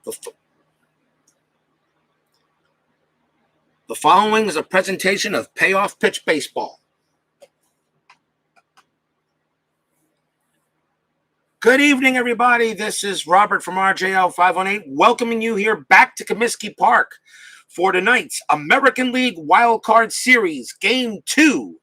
The following is a presentation of Payoff Pitch Baseball. Good evening, everybody. This is Robert from RJL 518, welcoming you here back to Comiskey Park for tonight's American League Wild Card Series, Game 2.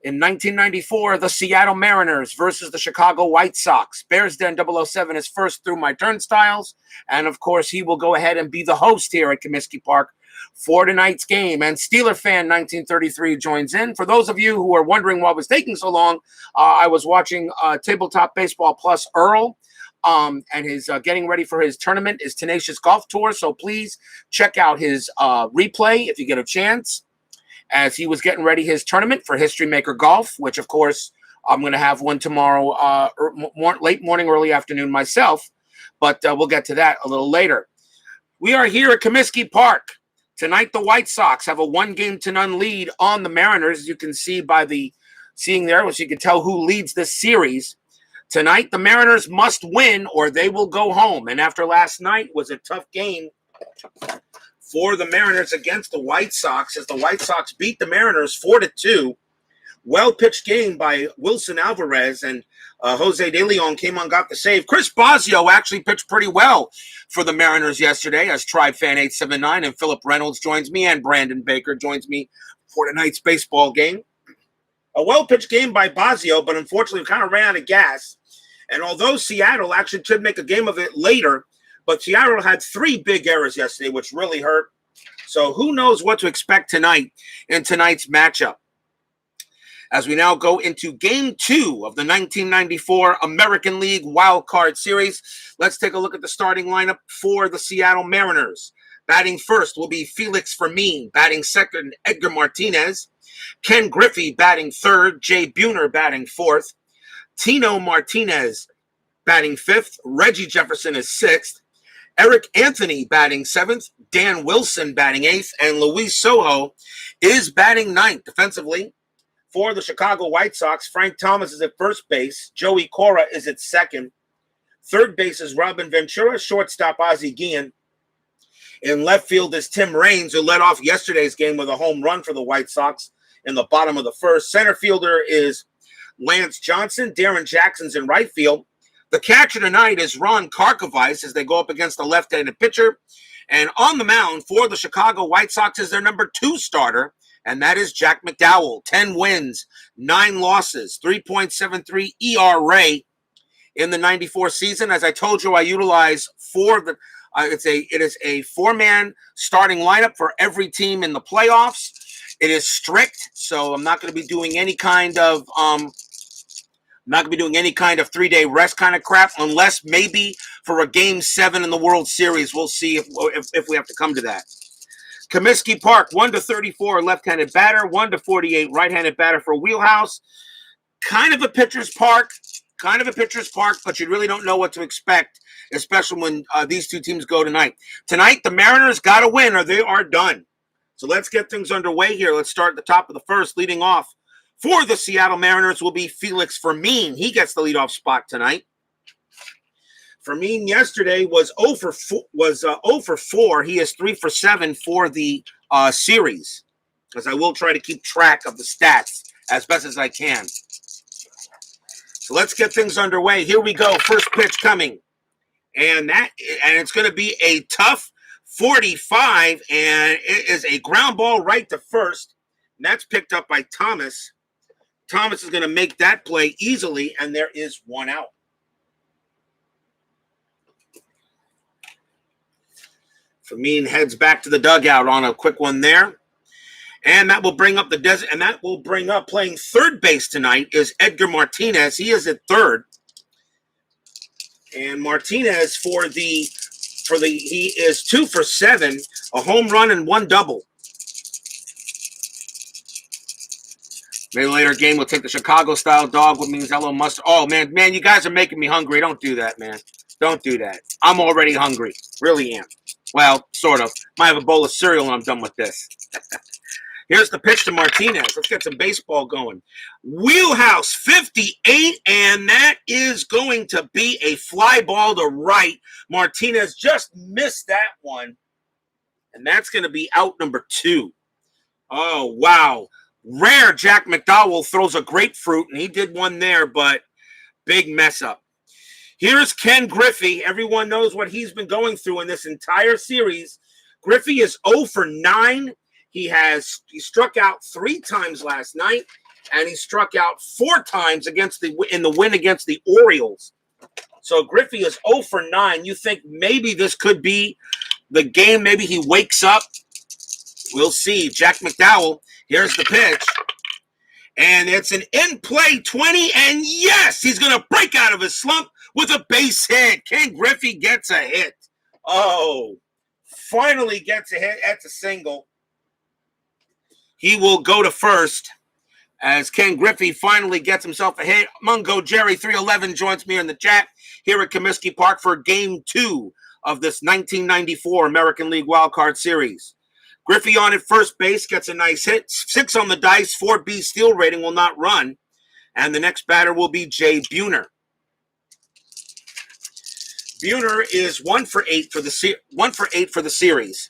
In 1994, the Seattle Mariners versus the Chicago White Sox. Bears Den 007 is first through my turnstiles, and of course, he will go ahead and be the host here at Comiskey Park for tonight's game. And Steeler Fan 1933 joins in. For those of you who are wondering what was taking so long, I was watching Tabletop Baseball Plus Earl, and his getting ready for his tournament, his Tenacious Golf Tour. So please check out his replay if you get a chance, as he was getting ready his tournament for History Maker Golf, which, of course, I'm going to have one tomorrow, late morning, early afternoon myself, but we'll get to that a little later. We are here at Comiskey Park. Tonight, the White Sox have a 1-0 lead on the Mariners, as you can see by the seeing there, which you can tell who leads this series. Tonight, the Mariners must win or they will go home. And after last night was a tough game for the Mariners against the White Sox, as the White Sox beat the Mariners 4-2. Well-pitched game by Wilson Alvarez, and Jose De Leon came on, got the save. Chris Bosio actually pitched pretty well for the Mariners yesterday, as Tribe Fan 879 and Philip Reynolds joins me, and Brandon Baker joins me for tonight's baseball game. A well-pitched game by Bosio, but unfortunately kind of ran out of gas. And although Seattle actually should make a game of it later, but Seattle had 3 big errors yesterday, which really hurt. So who knows what to expect tonight in tonight's matchup. As we now go into Game 2 of the 1994 American League Wild Card Series, let's take a look at the starting lineup for the Seattle Mariners. Batting first will be Felix Fermin. Batting second, Edgar Martinez. Ken Griffey batting third. Jay Buhner batting fourth. Tino Martinez batting fifth. Reggie Jefferson is sixth. Eric Anthony batting seventh. Dan Wilson batting eighth. And Luis Sojo is batting ninth. Defensively, for the Chicago White Sox, Frank Thomas is at first base. Joey Cora is at second. Third base is Robin Ventura. Shortstop, Ozzie Guillen. In left field is Tim Raines, who led off yesterday's game with a home run for the White Sox in the bottom of the first. Center fielder is Lance Johnson. Darren Jackson's in right field. The catcher tonight is Ron Karkovice, as they go up against the left-handed pitcher. And on the mound for the Chicago White Sox is their number 2 starter, and that is Jack McDowell. 10 wins, 9 losses, 3.73 ERA in the 94 season. As I told you, I utilize it is a 4-man starting lineup for every team in the playoffs. It is strict, so I'm not going to be doing any kind of 3-day rest kind of crap, unless maybe for a Game 7 in the World Series. We'll see if we have to come to that. Comiskey Park, 1-34 left-handed batter, 1-48 right-handed batter for Wheelhouse. Kind of a pitcher's park, but you really don't know what to expect, especially when these two teams go tonight. Tonight, the Mariners got to win or they are done. So let's get things underway here. Let's start at the top of the first. Leading off for the Seattle Mariners will be Felix Fermin. He gets the leadoff spot tonight. Fermin yesterday was 0 for 4. He is 3 for 7 for the series, as I will try to keep track of the stats as best as I can. So let's get things underway. Here we go. First pitch coming. And it's going to be a tough 45, and it is a ground ball right to first. And that's picked up by Thomas. Thomas is going to make that play easily, and there is 1 out. Fermin heads back to the dugout on a quick one there. And that will bring up playing third base tonight is Edgar Martinez. He is at third. And Martinez he is 2 for 7, a home run and 1 double. Maybe later game we'll take the Chicago-style dog with Manzello mustard. Oh, man, you guys are making me hungry. Don't do that, man. Don't do that. I'm already hungry. Really am. Well, sort of. Might have a bowl of cereal when I'm done with this. Here's the pitch to Martinez. Let's get some baseball going. Wheelhouse 58, and that is going to be a fly ball to right. Martinez just missed that one, and that's going to be out number 2. Oh, wow. Rare Jack McDowell throws a grapefruit, and he did one there, but big mess up. Here's Ken Griffey. Everyone knows what he's been going through in this entire series. Griffey is 0 for 9. He struck out 3 times last night, and he struck out 4 times in the win against the Orioles. So Griffey is 0 for 9. You think maybe this could be the game? Maybe he wakes up. We'll see. Jack McDowell, here's the pitch. And it's an in-play 20, and yes, he's going to break out of his slump with a base hit. Ken Griffey gets a hit. Oh, finally gets a hit. That's a single. He will go to first as Ken Griffey finally gets himself a hit. Mungo Jerry 311 joins me in the chat here at Comiskey Park for Game 2 of this 1994 American League Wildcard Series. Griffey on at first base gets a nice hit. 6 on the dice, 4B steal rating, will not run. And the next batter will be Jay Buhner. Buhner is 1 for 8 for the series.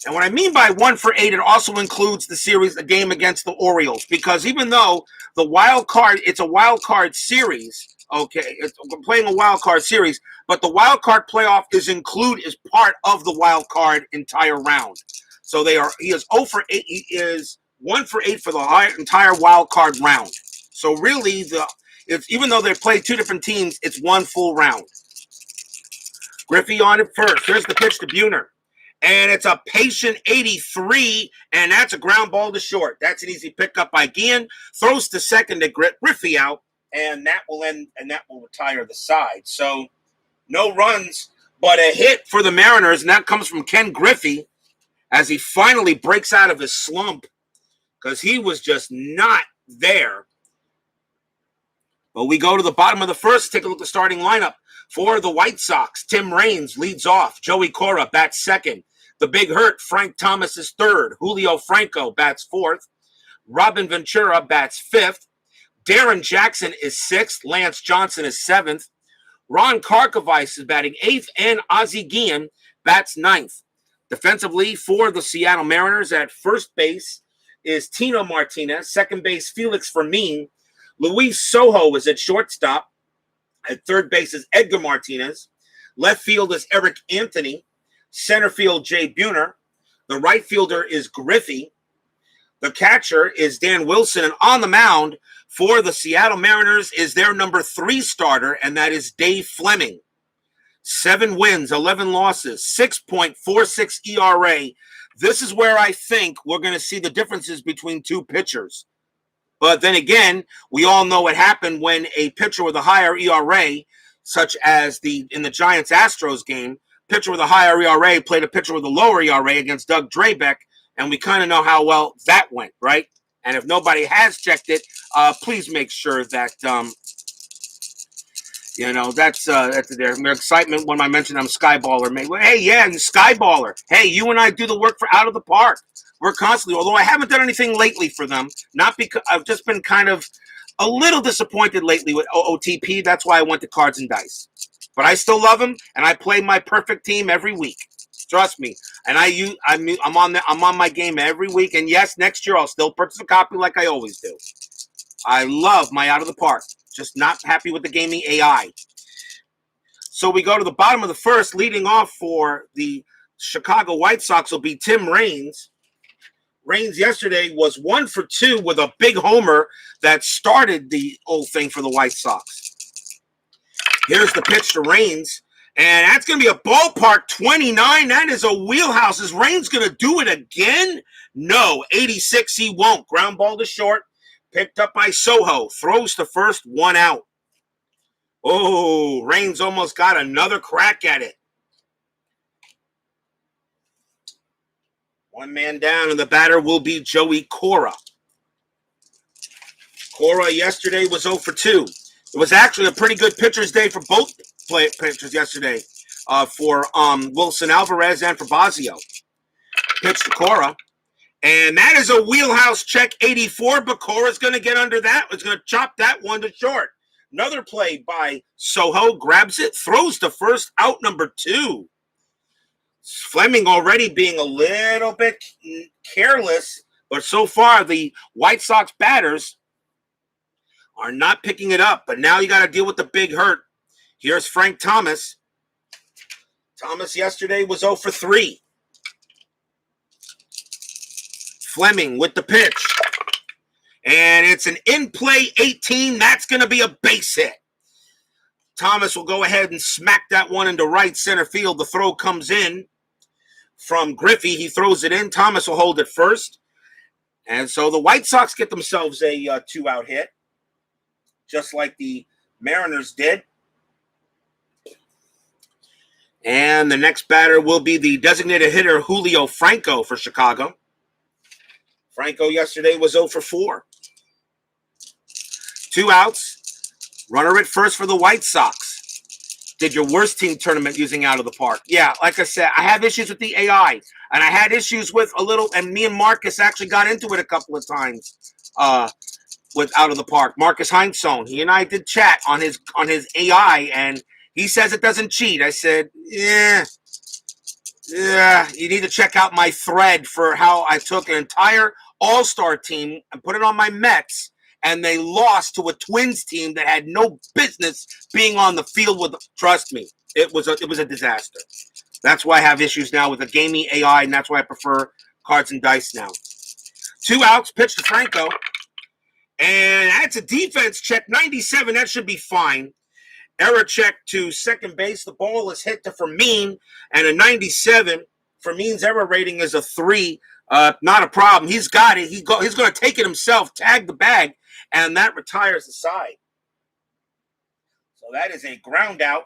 And what I mean by 1 for 8, it also includes the game against the Orioles, because even though it's a wild card series, okay, we're playing a wild card series, but the wild card playoff is part of the wild card entire round. So he is 0 for 8. He is 1 for 8 for the entire wild card round. So really, even though they play 2 different teams, it's 1 full round. Griffey on at first. Here's the pitch to Buhner. And it's a patient 83, and that's a ground ball to short. That's an easy pickup by Guillen. Throws to second to Griffey out, and that will retire the side. So no runs, but a hit for the Mariners, and that comes from Ken Griffey as he finally breaks out of his slump because he was just not there. But we go to the bottom of the first, take a look at the starting lineup. For the White Sox, Tim Raines leads off. Joey Cora bats second. The Big Hurt, Frank Thomas, is third. Julio Franco bats fourth. Robin Ventura bats fifth. Darren Jackson is sixth. Lance Johnson is seventh. Ron Karkovice is batting eighth. And Ozzie Guillen bats ninth. Defensively for the Seattle Mariners at first base is Tino Martinez. Second base, Felix Fermin. Luis Sojo is at shortstop. At third base is Edgar Martinez. Left field is Eric Anthony. Center field, Jay Buhner. The right fielder is Griffey. The catcher is Dan Wilson. And on the mound for the Seattle Mariners is their number 3 starter, and that is Dave Fleming. 7 wins, 11 losses, 6.46 ERA. This is where I think we're going to see the differences between 2 pitchers. But then again, we all know what happened when a pitcher with a higher ERA, such as in the Giants-Astros game, pitcher with a higher ERA played a pitcher with a lower ERA against Doug Drabeck, and we kind of know how well that went, right? And if nobody has checked it, please make sure that, that's their excitement when I mentioned I'm Skyballer. Hey, yeah, you Skyballer. Hey, you and I do the work for Out of the Park. We're constantly, although I haven't done anything lately for them, not because I've just been kind of a little disappointed lately with OTP. That's why I went to Cards and Dice. But I still love them, and I play my perfect team every week. Trust me. And I'm on my game every week. And yes, next year I'll still purchase a copy like I always do. I love my Out of the Park. Just not happy with the gaming AI. So we go to the bottom of the first. Leading off for the Chicago White Sox will be Tim Raines. Raines yesterday was 1 for 2 with a big homer that started the whole thing for the White Sox. Here's the pitch to Raines, and that's going to be a ballpark 29. That is a wheelhouse. Is Raines going to do it again? No, 86 he won't. Ground ball to short, picked up by Sojo. Throws to first, 1 out. Oh, Raines almost got another crack at it. 1 man down, and the batter will be Joey Cora. Cora yesterday was 0 for 2. It was actually a pretty good pitcher's day for both pitchers yesterday, for Wilson Alvarez and for Bosio. Pitch to Cora, And that is a wheelhouse check 84. Bacora's going to get under that. It's going to chop that one to short. Another play by Soho. Grabs it. Throws to first. Out number 2. Fleming already being a little bit careless. But so far, the White Sox batters are not picking it up. But now you got to deal with the big hurt. Here's Frank Thomas. Thomas yesterday was 0 for 3. Fleming with the pitch. And it's an in-play 18. That's going to be a base hit. Thomas will go ahead and smack that one into right center field. The throw comes in from Griffey. He throws it in. Thomas will hold it first. And so the White Sox get themselves a 2-out hit, just like the Mariners did. And the next batter will be the designated hitter, Julio Franco, for Chicago. Franco yesterday was 0 for 4. 2 outs. Runner at first for the White Sox. Did your worst team tournament using out of the park. Yeah, like I said, I have issues with the AI. And I had issues with and me and Marcus actually got into it a couple of times with out of the park. Marcus Heinsohn, he and I did chat on his AI, and he says it doesn't cheat. I said, yeah, you need to check out my thread for how I took an entire all-star team and put it on my Mets, and they lost to a Twins team that had no business being on the field with them. Trust me, it was a disaster. That's why I have issues now with the gaming AI, and that's why I prefer cards and dice now. 2 outs, pitch to Franco, and that's a defense check, 97. That should be fine. Error check to second base. The ball is hit to Fermin, and a 97. Fermin's error rating is a 3. Not a problem. He's got it. He's going to take it himself, tag the bag, and that retires the side. So that is a ground out.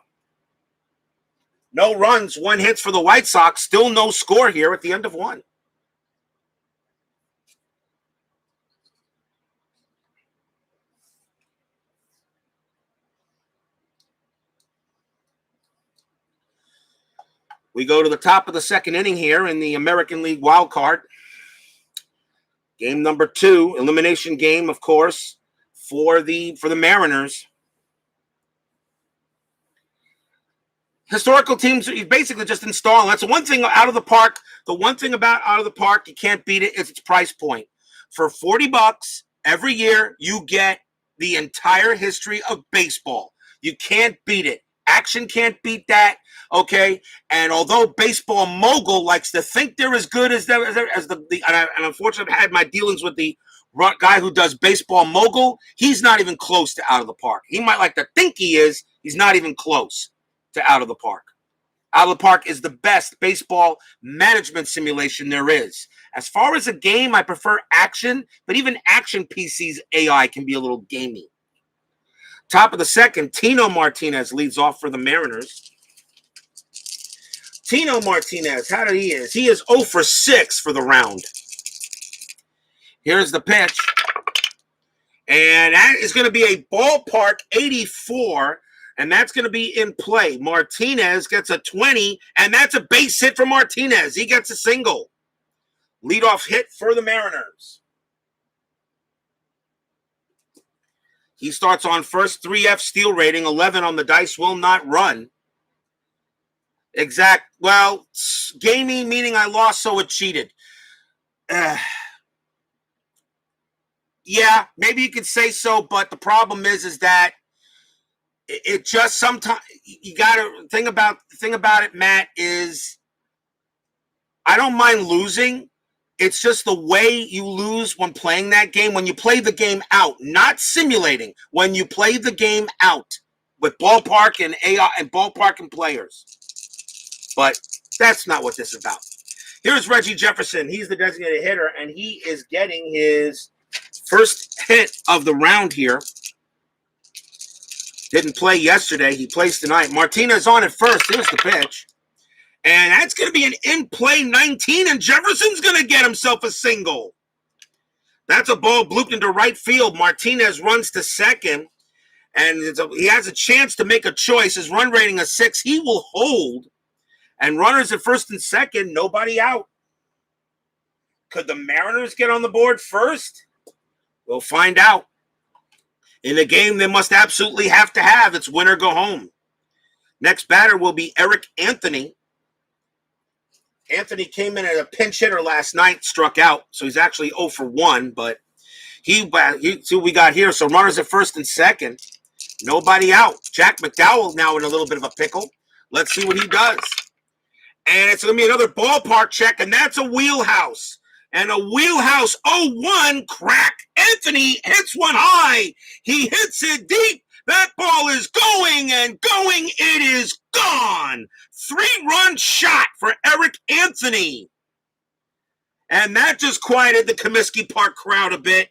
No runs, 1 hits for the White Sox. Still no score here at the end of 1. We go to the top of the second inning here in the American League wild card. Game number 2, elimination game, of course, for the Mariners. Historical teams, you basically just install. That's the one thing out of the park. The one thing about out of the park, you can't beat it, is its price point. For $40 every year, you get the entire history of baseball. You can't beat it. Action can't beat that, okay? And although Baseball Mogul likes to think they're as good as and unfortunately I've had my dealings with the guy who does Baseball Mogul, he's not even close to out of the park. He might like to think he is. He's not even close to out of the park. Out of the park is the best baseball management simulation there is. As far as a game, I prefer action, but even action PC's AI can be a little gamey. Top of the second, Tino Martinez leads off for the Mariners. Tino Martinez, how did he is? He is 0 for 6 for the round. Here's the pitch. And that is going to be a ballpark 84, and that's going to be in play. Martinez gets a 20, and that's a base hit for Martinez. He gets a single. Leadoff hit for the Mariners. He starts on first, 3F steal rating, 11 on the dice, will not run. Well, gaming, meaning I lost, so it cheated. Yeah, maybe you could say so, but the problem is that it just sometimes, you got to think about it, Matt, is I don't mind losing. It's just the way you lose when playing that game, when you play the game out, not simulating, when you play the game out with ballpark and AI and ballpark and players. But that's not what this is about. Here's Reggie Jefferson. He's the designated hitter, and he is getting his first hit of the round here. Didn't play yesterday. He plays tonight. Martinez on at first. Here's the pitch. And that's going to be an in-play 19, and Jefferson's going to get himself a single. That's a ball blooped into right field. Martinez runs to second, and he has a chance to make a choice. His run rating is 6. He will hold, and runners at first and second, nobody out. Could the Mariners get on the board first? We'll find out. In the game they must absolutely have to have, it's win or go home. Next batter will be Eric Anthony. Anthony came in as a pinch hitter last night, struck out, so he's actually 0 for 1, but he see what we got here. So runners at first and second. Nobody out. Jack McDowell now in a little bit of a pickle. Let's see what he does. And it's going to be another ballpark check, and that's a wheelhouse. And a wheelhouse 0-1 crack. Anthony hits one high. He hits it deep. That ball is going and going. It is gone. 3-run shot for Eric Anthony. And that just quieted the Comiskey Park crowd a bit.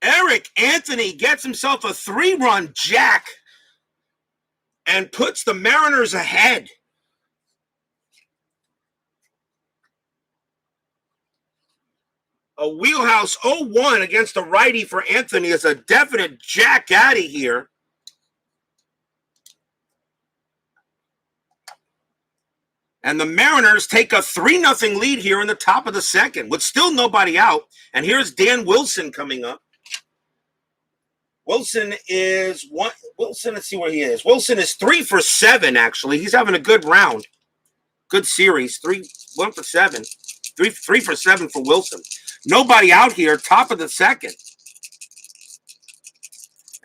Eric Anthony gets himself a 3-run jack and puts the Mariners ahead. A wheelhouse 0-1 against the righty for Anthony is a definite jack out of here. And the Mariners take a 3-0 lead here in the top of the second with still nobody out. And here's Dan Wilson coming up. Wilson is one. Wilson, let's see where he is. Wilson is 3 for 7, actually. He's having a good round. Good series. 1 for 7. 3 for 7 for Wilson. Nobody out here, top of the second.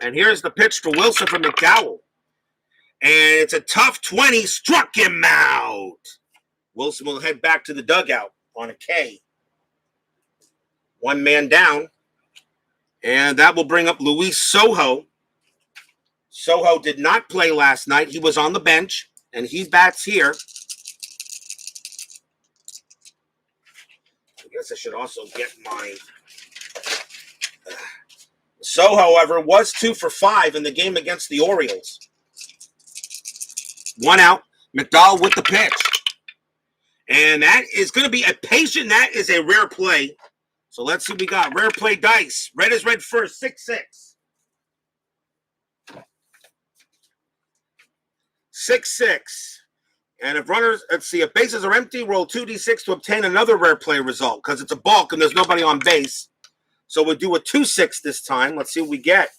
And here's the pitch to Wilson from McDowell. And it's a tough 20. Struck him out. Wilson will head back to the dugout on a K. 1 man down. And that will bring up Luis Sojo. Sojo did not play last night. He was on the bench, and he bats here. I guess I should also get my... Sojo, however, was 2 for 5 in the game against the Orioles. 1 out. McDowell with the pitch. And that is going to be a patient. That is a rare play. So let's see what we got. Rare play dice. Red is red first. 6-6. 6-6. And if runners, let's see, if bases are empty, roll 2d6 to obtain another rare play result because it's a balk and there's nobody on base. So we'll do a 2-6 this time. Let's see what we get.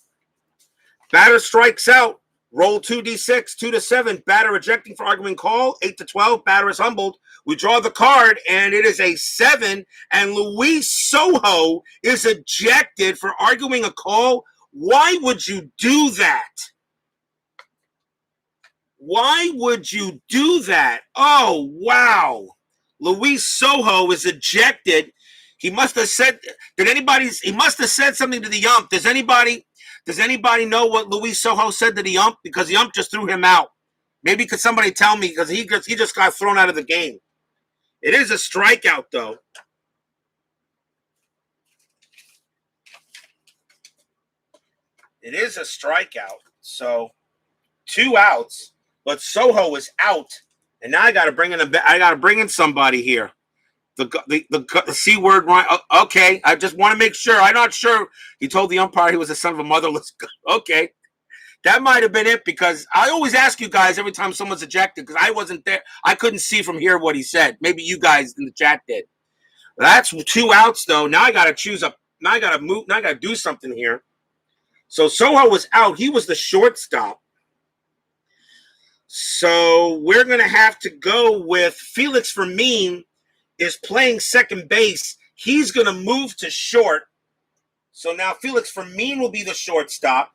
Batter strikes out. Roll 2d6, 2-7. Batter rejecting for arguing call. 8-12. Batter is humbled. We draw the card, and it is a 7. And Luis Sojo is ejected for arguing a call. Why would you do that? Why would you do that? Oh, wow. Luis Sojo is ejected. He must have said, he must have said something to the ump. Does anybody know what Luis Sojo said to the ump? Because the ump just threw him out. Maybe could somebody tell me, because he just got thrown out of the game. It is a strikeout, though. It is a strikeout. So 2 outs, but Sojo is out, and now I got to bring in somebody here. The C word, right? Okay, I just want to make sure. I'm not sure. He told the umpire he was the son of a motherless. Okay, that might have been it, because I always ask you guys every time someone's ejected, because I wasn't there. I couldn't see from here what he said. Maybe you guys in the chat did. That's 2 outs, though. Now I got to choose up. Now I got to move. Now I got to do something here. So Sojo was out. He was the shortstop. So we're going to have to go with Felix Fermin is playing second base. He's going to move to short. So now Felix Fermin will be the shortstop.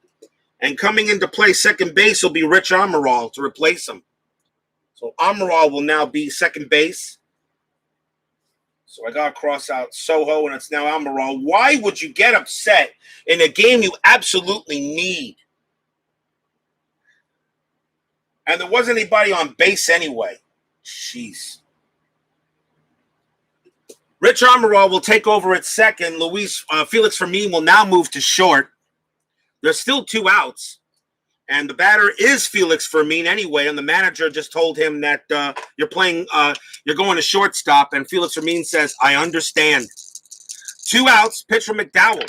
And coming into play second base will be Rich Amaral to replace him. So Amaral will now be second base. So I got to cross out Sojo, and it's now Amaral. Why would you get upset in a game you absolutely need? And there wasn't anybody on base anyway. Jeez. Rich Amaral will take over at second. Felix Fermin will now move to short. There's still 2 outs. And the batter is Felix Fermin anyway. And the manager just told him that you're going to shortstop. And Felix Fermin says, I understand. 2 outs, pitch from McDowell.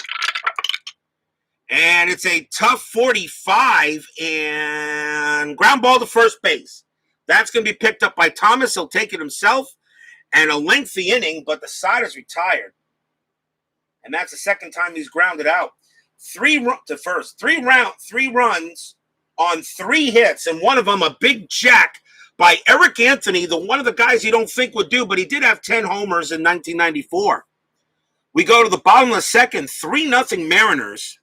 And it's a tough 45 and ground ball to first base. That's going to be picked up by Thomas. He'll take it himself. And a lengthy inning, but the side is retired. And that's the second time he's grounded out. 3 runs on 3 hits, and one of them a big jack by Eric Anthony, one of the guys you don't think would do, but he did have 10 homers in 1994. We go to the bottom of the second, 3-0 Mariners.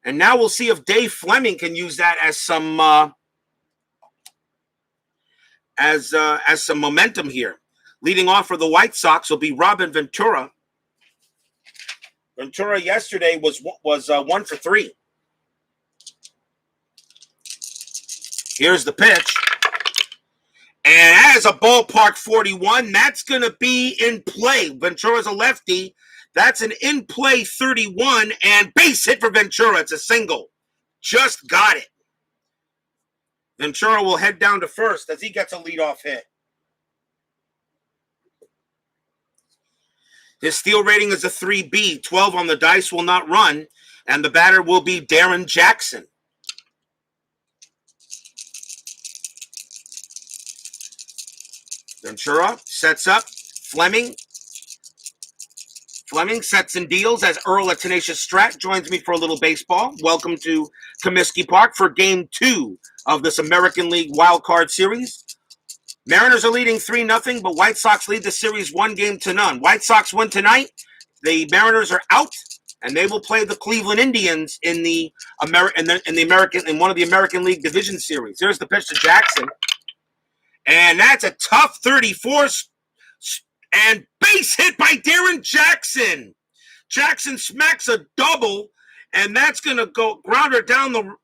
And now we'll see if Dave Fleming can use that as some momentum here. Leading off for the White Sox will be Robin Ventura. Ventura yesterday was 1 for 3. Here's the pitch. And as a ballpark 41, that's going to be in play. Ventura's a lefty. That's an in-play 31, and base hit for Ventura. It's a single. Just got it. Ventura will head down to first as he gets a leadoff hit. His steal rating is a 3B. 12 on the dice will not run, and the batter will be Darren Jackson. Ventura sets up. Fleming sets and deals as Earl at Tenacious Strat joins me for a little baseball. Welcome to Comiskey Park for Game 2 of this American League Wild Card Series. Mariners are leading 3-0, but White Sox lead the series 1-0. White Sox win tonight. The Mariners are out, and they will play the Cleveland Indians in one of the American League Division Series. Here's the pitch to Jackson, and that's a tough 34. And base hit by Darren Jackson. Jackson smacks a double, and that's going to go grounder down the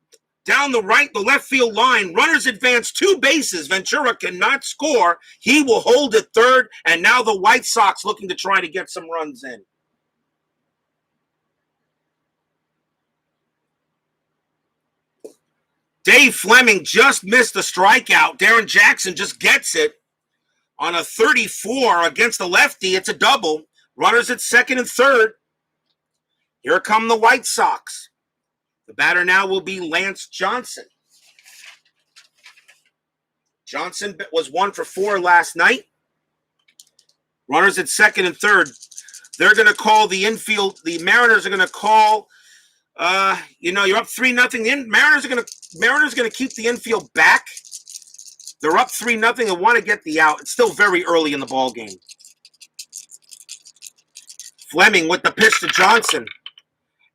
left field line. Runners advance 2 bases. Ventura cannot score. He will hold at third, and now the White Sox looking to try to get some runs in. Dave Fleming just missed a strikeout. Darren Jackson just gets it. On a 34 against the lefty, it's a double. Runners at second and third. Here come the White Sox. The batter now will be Lance Johnson. Johnson was 1 for 4 last night. Runners at second and third. They're going to call the infield. The Mariners are going to call. You're up 3-0. The Mariners are going to keep the infield back. They're up 3-0 and want to get the out. It's still very early in the ball game. Fleming with the pitch to Johnson.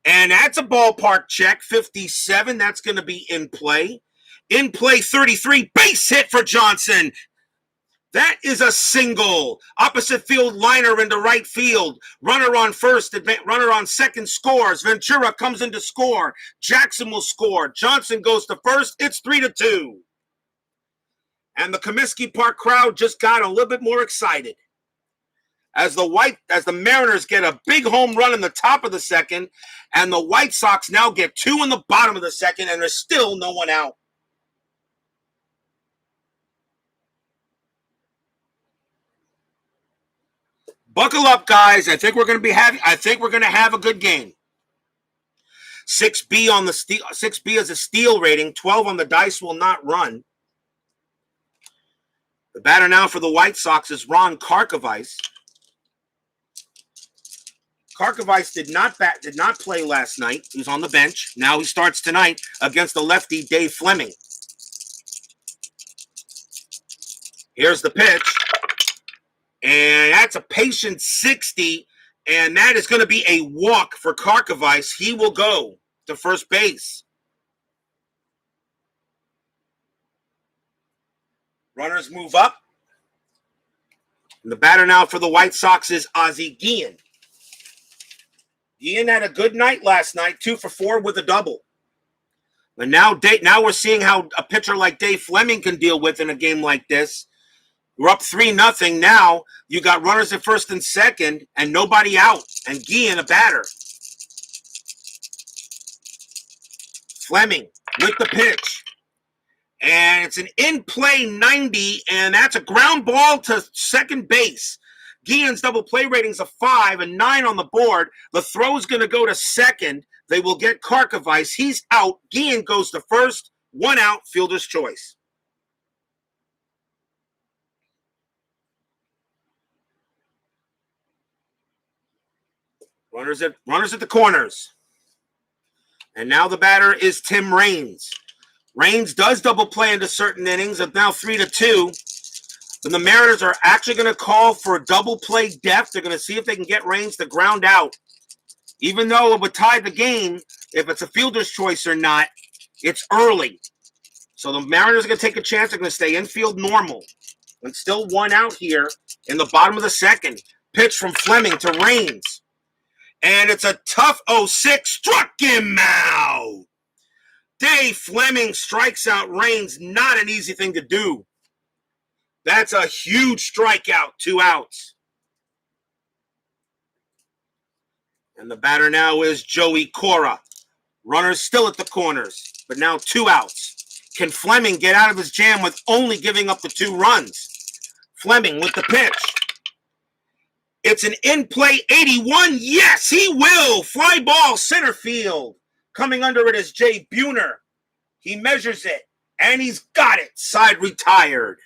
And that's a ballpark check, 57. That's going to be in play. In play, 33. Base hit for Johnson. That is a single. Opposite field liner into right field. Runner on first, runner on second scores. Ventura comes in to score. Jackson will score. Johnson goes to first. It's 3-2. And the Comiskey Park crowd just got a little bit more excited as the Mariners get a big home run in the top of the second, and the White Sox now get 2 in the bottom of the second, and there's still no one out. Buckle up, guys. I think we're going to have a good game. 6B on the steal. 6B is a steal rating. 12 on the dice will not run. The batter now for the White Sox is Ron Karkovice. Karkovice did not play last night. He was on the bench. Now he starts tonight against the lefty Dave Fleming. Here's the pitch. And that's a patient 60. And that is going to be a walk for Karkovice. He will go to first base. Runners move up. And the batter now for the White Sox is Ozzie Guillen. Guillen had a good night last night, 2 for 4 with a double. But now we're seeing how a pitcher like Dave Fleming can deal with in a game like this. We're up 3-0. Now you got runners at first and second and nobody out. And Guillen, a batter. Fleming with the pitch. And it's an in-play 90, and that's a ground ball to second base. Guillen's double play rating's a 5 and 9 on the board. The throw's going to go to second. They will get Karkovice. He's out. Guillen goes to first. 1 out, fielder's choice. Runners at the corners. And now the batter is Tim Raines. Raines does double play into certain innings of now 3-2. Then the Mariners are actually going to call for double play depth. They're going to see if they can get Raines to ground out. Even though it would tie the game, if it's a fielder's choice or not, it's early. So the Mariners are going to take a chance. They're going to stay infield normal. And still 1 out here in the bottom of the second. Pitch from Fleming to Raines. And it's a tough 0-6. Struck him out. Dave Fleming strikes out Raines. Not an easy thing to do. That's a huge strikeout. 2 outs. And the batter now is Joey Cora. Runners still at the corners, but now 2 outs. Can Fleming get out of his jam with only giving up the 2 runs? Fleming with the pitch. It's an in-play 81. Yes, he will. Fly ball center field. Coming under it is Jay Buhner. He measures it, and he's got it. Side retired.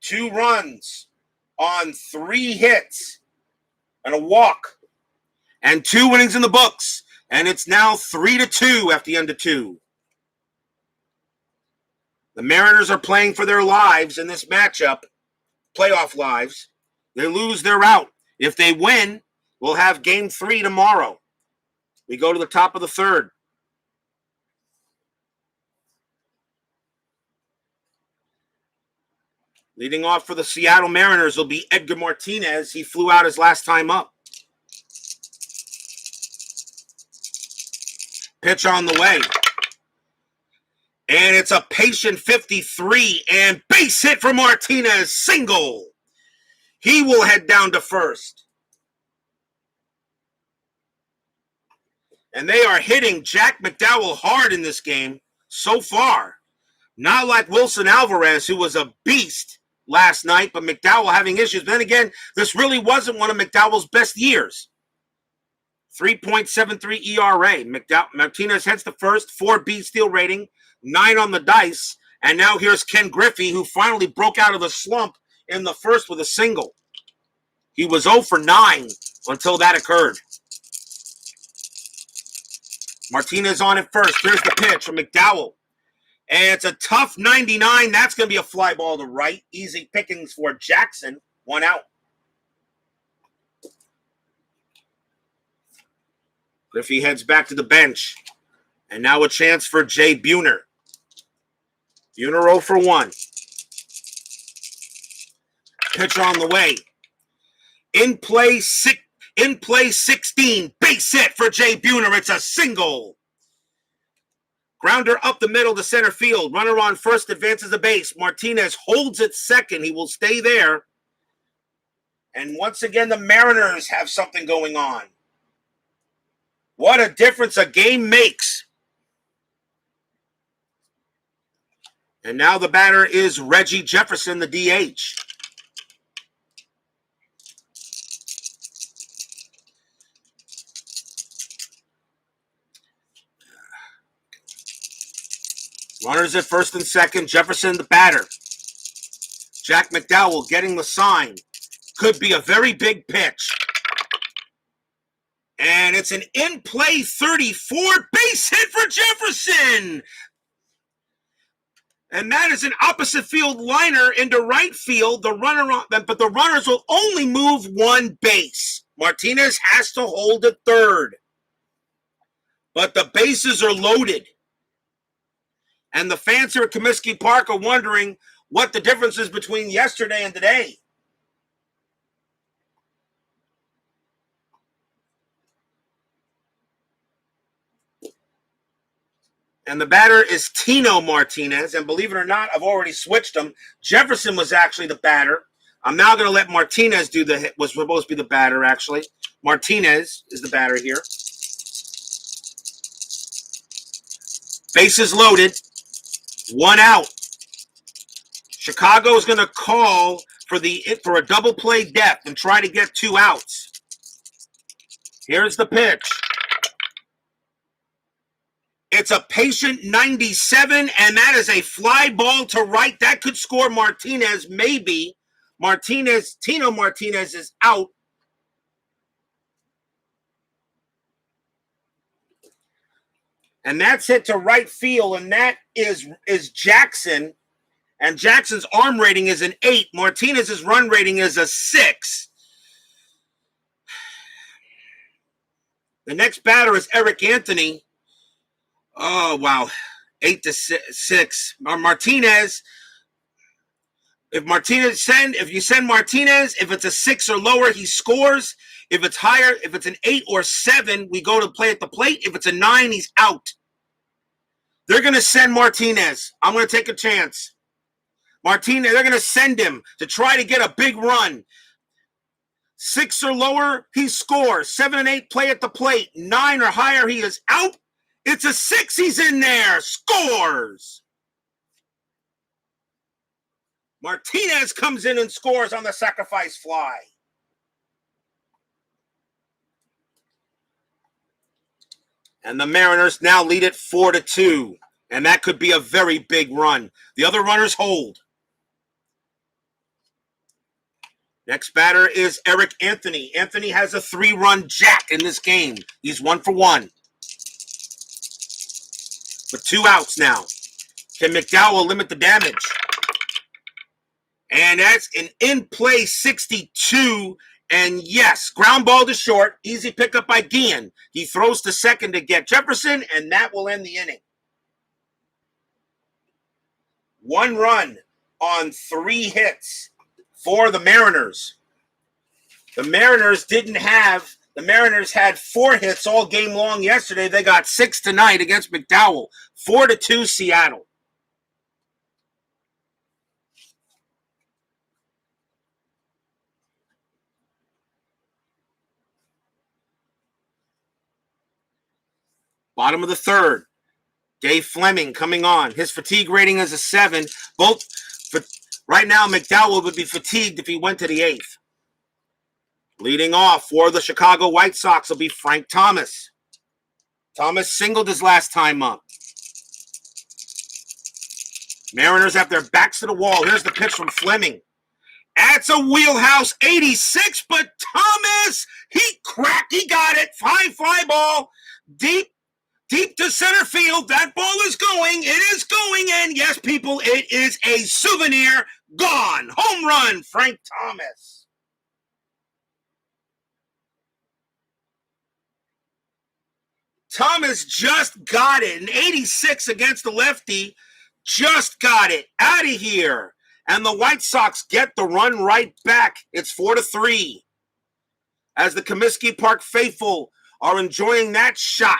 Two runs on 3 hits and a walk. And 2 innings in the books. And it's now 3-2 after the end of 2. The Mariners are playing for their lives in this matchup, playoff lives. They lose, they're out. If they win, we'll have game 3 tomorrow. We go to the top of the 3rd. Leading off for the Seattle Mariners will be Edgar Martinez. He flew out his last time up. Pitch on the way. And it's a patient 53 and base hit for Martinez. Single. He will head down to first. And they are hitting Jack McDowell hard in this game so far. Not like Wilson Alvarez, who was a beast last night, but McDowell having issues. Then again, this really wasn't one of McDowell's best years. 3.73 ERA. Martinez heads to first, 4B steal rating, 9 on the dice. And now here's Ken Griffey, who finally broke out of the slump in the first with a single. He was 0 for 9 until that occurred. Martinez on at first. Here's the pitch from McDowell. And it's a tough 99. That's going to be a fly ball to right. Easy pickings for Jackson. 1 out. Griffey heads back to the bench. And now a chance for Jay Buhner. Buhner 0 for 1. Pitch on the way. In play 16. Base hit for Jay Buhner. It's a single. Grounder up the middle to center field. Runner on first advances the base. Martinez holds it second. He will stay there. And once again, the Mariners have something going on. What a difference a game makes. And now the batter is Reggie Jefferson, the DH. Runners at first and second. Jefferson, the batter. Jack McDowell getting the sign. Could be a very big pitch. And it's an in-play 34 base hit for Jefferson. And that is an opposite field liner into right field. But the runners will only move 1 base. Martinez has to hold at third. But the bases are loaded. And the fans here at Comiskey Park are wondering what the difference is between yesterday and today. And the batter is Tino Martinez. And believe it or not, I've already switched him. Jefferson was actually the batter. I'm now going to let Martinez do the hit. Was supposed to be the batter, actually. Martinez is the batter here. Bases loaded. 1 out. Chicago is going to call for a double play death and try to get 2 outs. Here's the pitch. It's a patient 97, and that is a fly ball to right. That could score Martinez, maybe. Tino Martinez is out. And that's hit to right field, and that is Jackson. And Jackson's arm rating is an 8. Martinez's run rating is a 6. The next batter is Eric Anthony. Oh, wow. 8-6. Martinez. If you send Martinez, if it's a 6 or lower, he scores. If it's higher, if it's an 8 or 7, we go to play at the plate. If it's a 9, he's out. They're going to send Martinez. I'm going to take a chance. Martinez, they're going to send him to try to get a big run. 6 or lower, he scores. 7 and 8, play at the plate. 9 or higher, he is out. It's a 6, he's in there. Scores. Martinez comes in and scores on the sacrifice fly. And the Mariners now lead it 4-2. And that could be a very big run. The other runners hold. Next batter is Eric Anthony. Anthony has a 3-run jack in this game. He's 1 for 1. With 2 outs now. Can McDowell limit the damage? And that's an in-play 62. And yes, ground ball to short. Easy pickup by Guillen. He throws to second to get Jefferson, and that will end the inning. 1 run on 3 hits for the Mariners. The Mariners had 4 hits all game long yesterday. They got 6 tonight against McDowell. 4-2 Seattle. Bottom of the 3rd. Dave Fleming coming on. His fatigue rating is a 7. Right now, McDowell would be fatigued if he went to the 8th. Leading off for the Chicago White Sox will be Frank Thomas. Thomas singled his last time up. Mariners have their backs to the wall. Here's the pitch from Fleming. That's a wheelhouse 86, but Thomas, he got it. High fly ball. Deep to center field. That ball is going. It is going. And yes, people, it is a souvenir. Gone. Home run, Frank Thomas. Thomas just got it. An 86 against the lefty. Just got it. Out of here. And the White Sox get the run right back. It's 4-3. As the Comiskey Park faithful are enjoying that shot.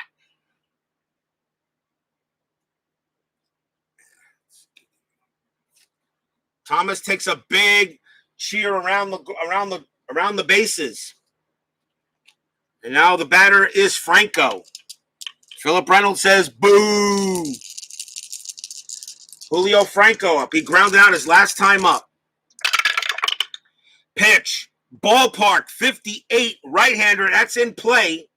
Thomas takes a big cheer around the bases. And now the batter is Franco. Philip Reynolds says, boo. Julio Franco up. He grounded out his last time up. Pitch. Ballpark 58. Right-hander. That's in play.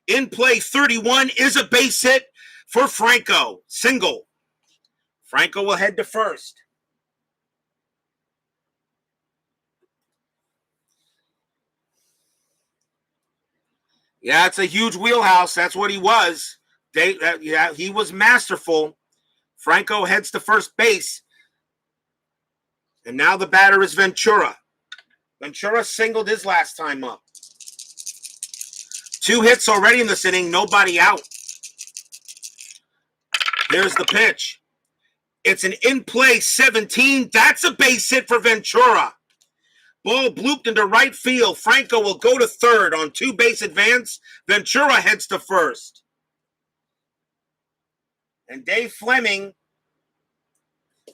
In play 31 is a base hit for Franco. Single. Franco will head to first. Yeah, it's a huge wheelhouse. That's what he was. He was masterful. Franco heads to first base. And now the batter is Ventura. Ventura singled his last time up. 2 hits already in this inning. Nobody out. Here's the pitch. It's an in-play 17. That's a base hit for Ventura. Ball blooped into right field. Franco will go to third on 2-base advance. Ventura heads to first. And Dave Fleming,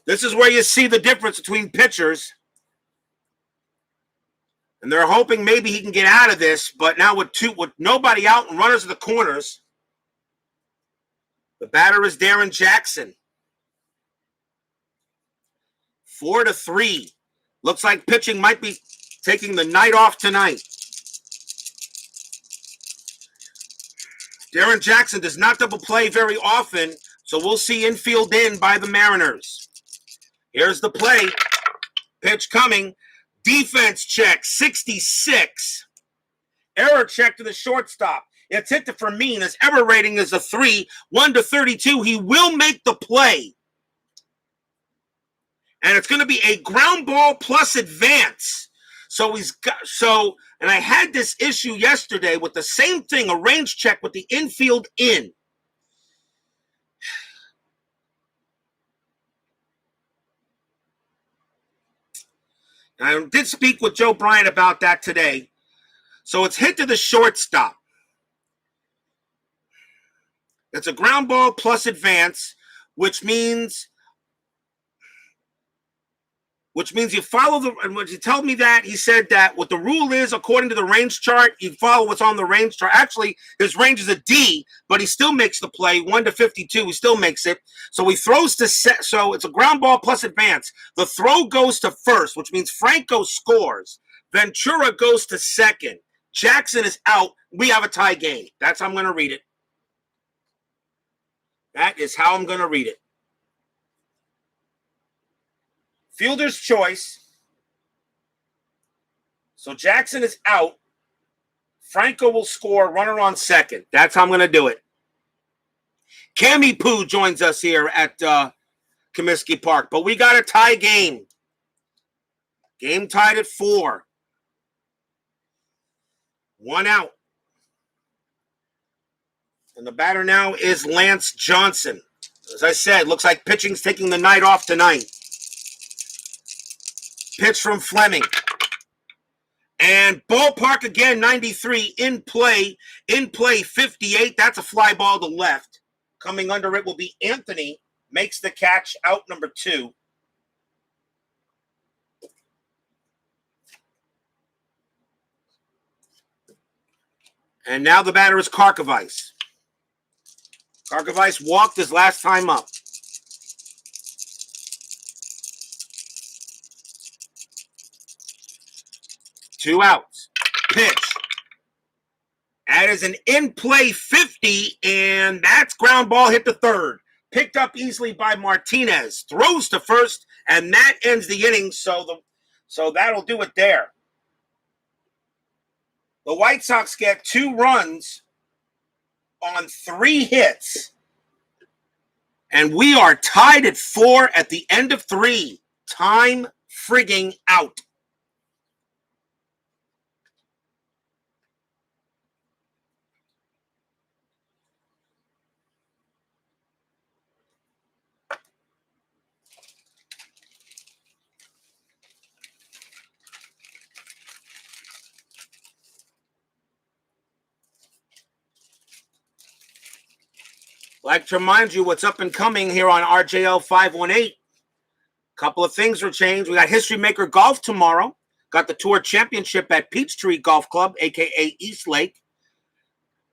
this is where you see the difference between pitchers. And they're hoping maybe he can get out of this, but now with nobody out and runners in the corners, the batter is Darren Jackson. 4-3. Looks like pitching might be taking the night off tonight. Darren Jackson does not double play very often, so we'll see infield in by the Mariners. Here's the play. Pitch coming. Defense check, 66. Error check to the shortstop. It's hit to Fleming. His error rating is a 3, 1-32. He will make the play. And it's going to be a ground ball plus advance. And I had this issue yesterday with the same thing, a range check with the infield in. And I did speak with Joe Bryant about that today. So it's hit to the shortstop. It's a ground ball plus advance, which means you follow the, and when he told me that, he said that what the rule is, according to the range chart, you follow what's on the range chart. Actually, his range is a D, but he still makes the play, 1-52, he still makes it. So he throws to set, so it's a ground ball plus advance. The throw goes to first, which means Franco scores. Ventura goes to second. Jackson is out. We have a tie game. That's how I'm going to read it. That is how I'm going to read it. Fielder's choice. So Jackson is out. Franco will score, runner on second. That's how I'm going to do it. Cammy Poo joins us here at Comiskey Park. But we got a tie game. Game tied at 4. 1 out. And the batter now is Lance Johnson. As I said, looks like pitching's taking the night off tonight. Pitch from Fleming. And ballpark again, 93. In play, 58. That's a fly ball to left. Coming under it will be Anthony. Makes the catch, out number 2. And now the batter is Karkovice. Karkovice walked his last time up. Two outs. Pitch. That is an in-play 50, and that's ground ball hit to third. Picked up easily by Martinez. Throws to first, and that ends the inning, so that'll do it there. The White Sox get 2 runs on 3 hits. And we are tied at 4 at the end of 3. Time frigging out. Like to remind you what's up and coming here on RJL 518. Couple of things were changed. We got History Maker Golf tomorrow. Got the Tour Championship at Peachtree Golf Club, a.k.a. East Lake.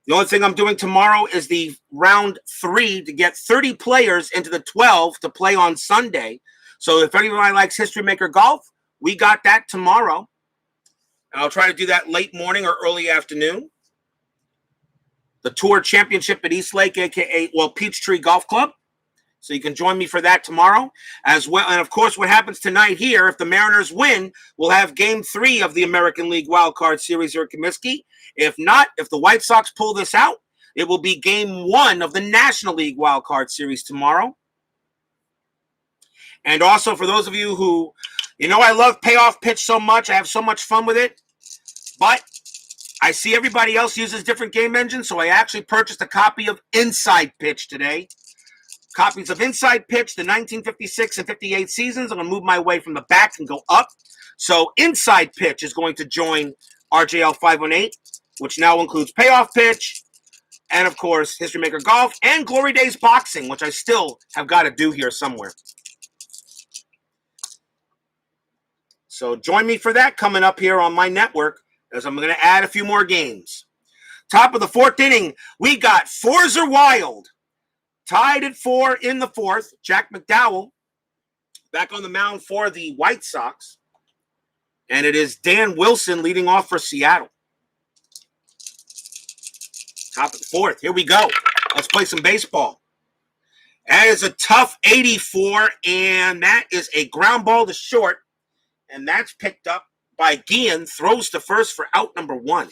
The only thing I'm doing tomorrow is the round 3 to get 30 players into the 12 to play on Sunday. So if anybody likes History Maker Golf, we got that tomorrow. And I'll try to do that late morning or early afternoon. The Tour Championship at East Lake, a.k.a. Peachtree Golf Club. So you can join me for that tomorrow as well. And, of course, what happens tonight here, if the Mariners win, we'll have Game 3 of the American League Wild Card Series here at Comiskey. If not, if the White Sox pull this out, it will be Game 1 of the National League Wild Card Series tomorrow. And also, for those of you who, I love Payoff Pitch so much. I have so much fun with it. But I see everybody else uses different game engines, so I actually purchased a copy of Inside Pitch today. Copies of Inside Pitch, the 1956 and 58 seasons. I'm going to move my way from the back and go up. So Inside Pitch is going to join RJL 518, which now includes Payoff Pitch, and, of course, History Maker Golf, and Glory Days Boxing, which I still have got to do here somewhere. So join me for that coming up here on my network, as I'm going to add a few more games. Top of the 4th inning, we got Forza Wild. Tied at 4 in the 4th. Jack McDowell back on the mound for the White Sox. And it is Dan Wilson leading off for Seattle. Top of the fourth. Here we go. Let's play some baseball. That is a tough 84, and that is a ground ball to short. And that's picked up by Guillen. Throws to first for out number 1.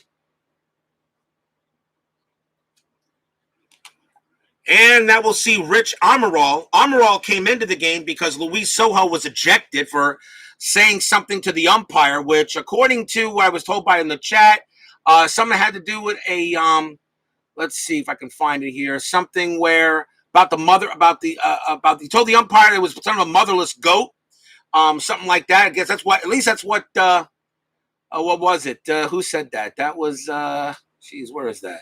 And that will see Rich Amaral. Amaral came into the game because Luis Sojo was ejected for saying something to the umpire, which, according to what I was told by in the chat, something had to do with a, let's see if I can find it here, something where about the mother, he told the umpire it was some of a motherless goat, something like that. I guess that's what, at least that's what was it? Who said that? That was, where is that?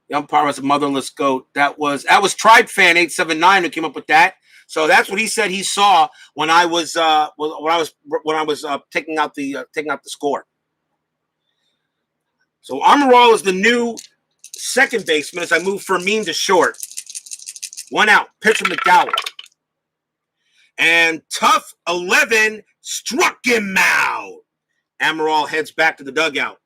The umpire was a motherless goat. That was Tribe Fan 879 who came up with that. So that's what he said he saw when I was taking out the score. So Amaral is the new second baseman as I move Fermin to short. 1 out. Pitcher McDowell. And tough 11 struck him out. Amaral heads back to the dugout.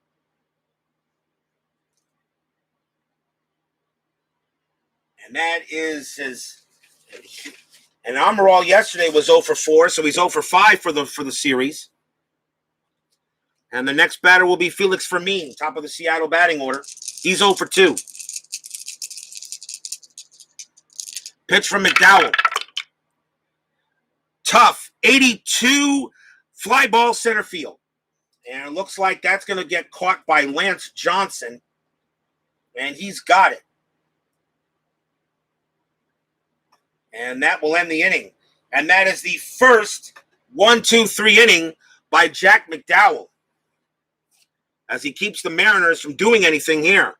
And that is his. And Amaral yesterday was 0 for 4, so he's 0 for 5 for the series. And the next batter will be Felix Fermin, top of the Seattle batting order. He's 0 for 2. Pitch from McDowell. Tough 82 fly ball center field. And it looks like that's going to get caught by Lance Johnson. And he's got it. And that will end the inning. And that is the first 1-2-3 inning by Jack McDowell, as he keeps the Mariners from doing anything here.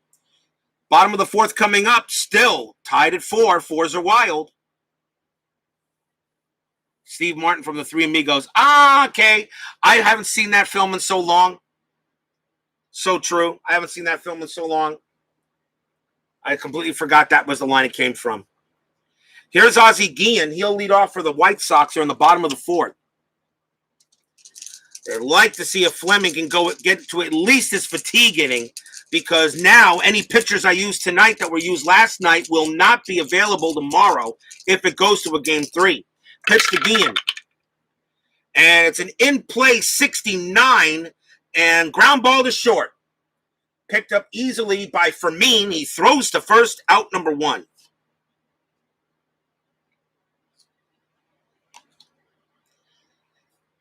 Bottom of the fourth coming up, still tied at 4. Fours are wild. Steve Martin from the Three Amigos. Okay. I haven't seen that film in so long. So true. I haven't seen that film in so long. I completely forgot that was the line it came from. Here's Ozzie Guillen. He'll lead off for the White Sox here in the bottom of the fourth. They'd like to see if Fleming can get to at least his fatigue inning, because now any pitchers I used tonight that were used last night will not be available tomorrow if it goes to a game 3. Pitch to Guillen. And it's an in-play 69 and ground ball to short. Picked up easily by Fermin. He throws to first, out number 1.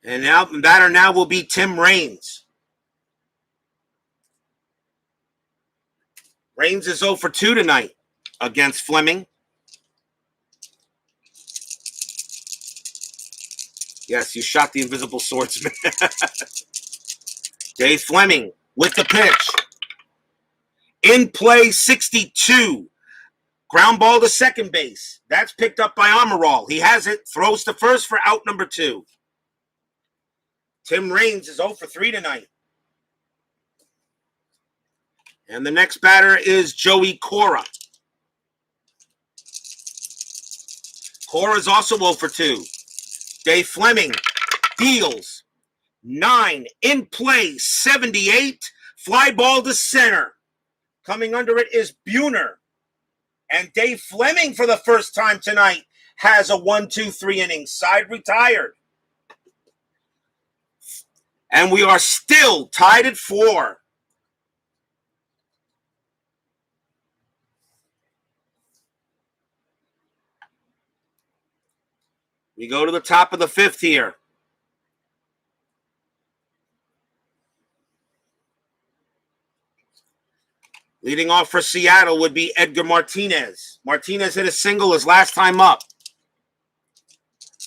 And now the batter now will be Tim Raines. Raines is 0 for 2 tonight against Fleming. Yes, you shot the invisible swordsman. Dave Fleming with the pitch. In play 62. Ground ball to second base. That's picked up by Amaral. He has it. Throws to first for out number 2. Tim Raines is 0 for 3 tonight. And the next batter is Joey Cora. Cora is also 0 for 2. Dave Fleming deals 9 in play 78. Fly ball to center. Coming under it is Buhner. And Dave Fleming, for the first time tonight, has a 1-2-3 inning. Side retired. And we are still tied at 4. We go to the top of the 5th here. Leading off for Seattle would be Edgar Martinez. Martinez hit a single his last time up.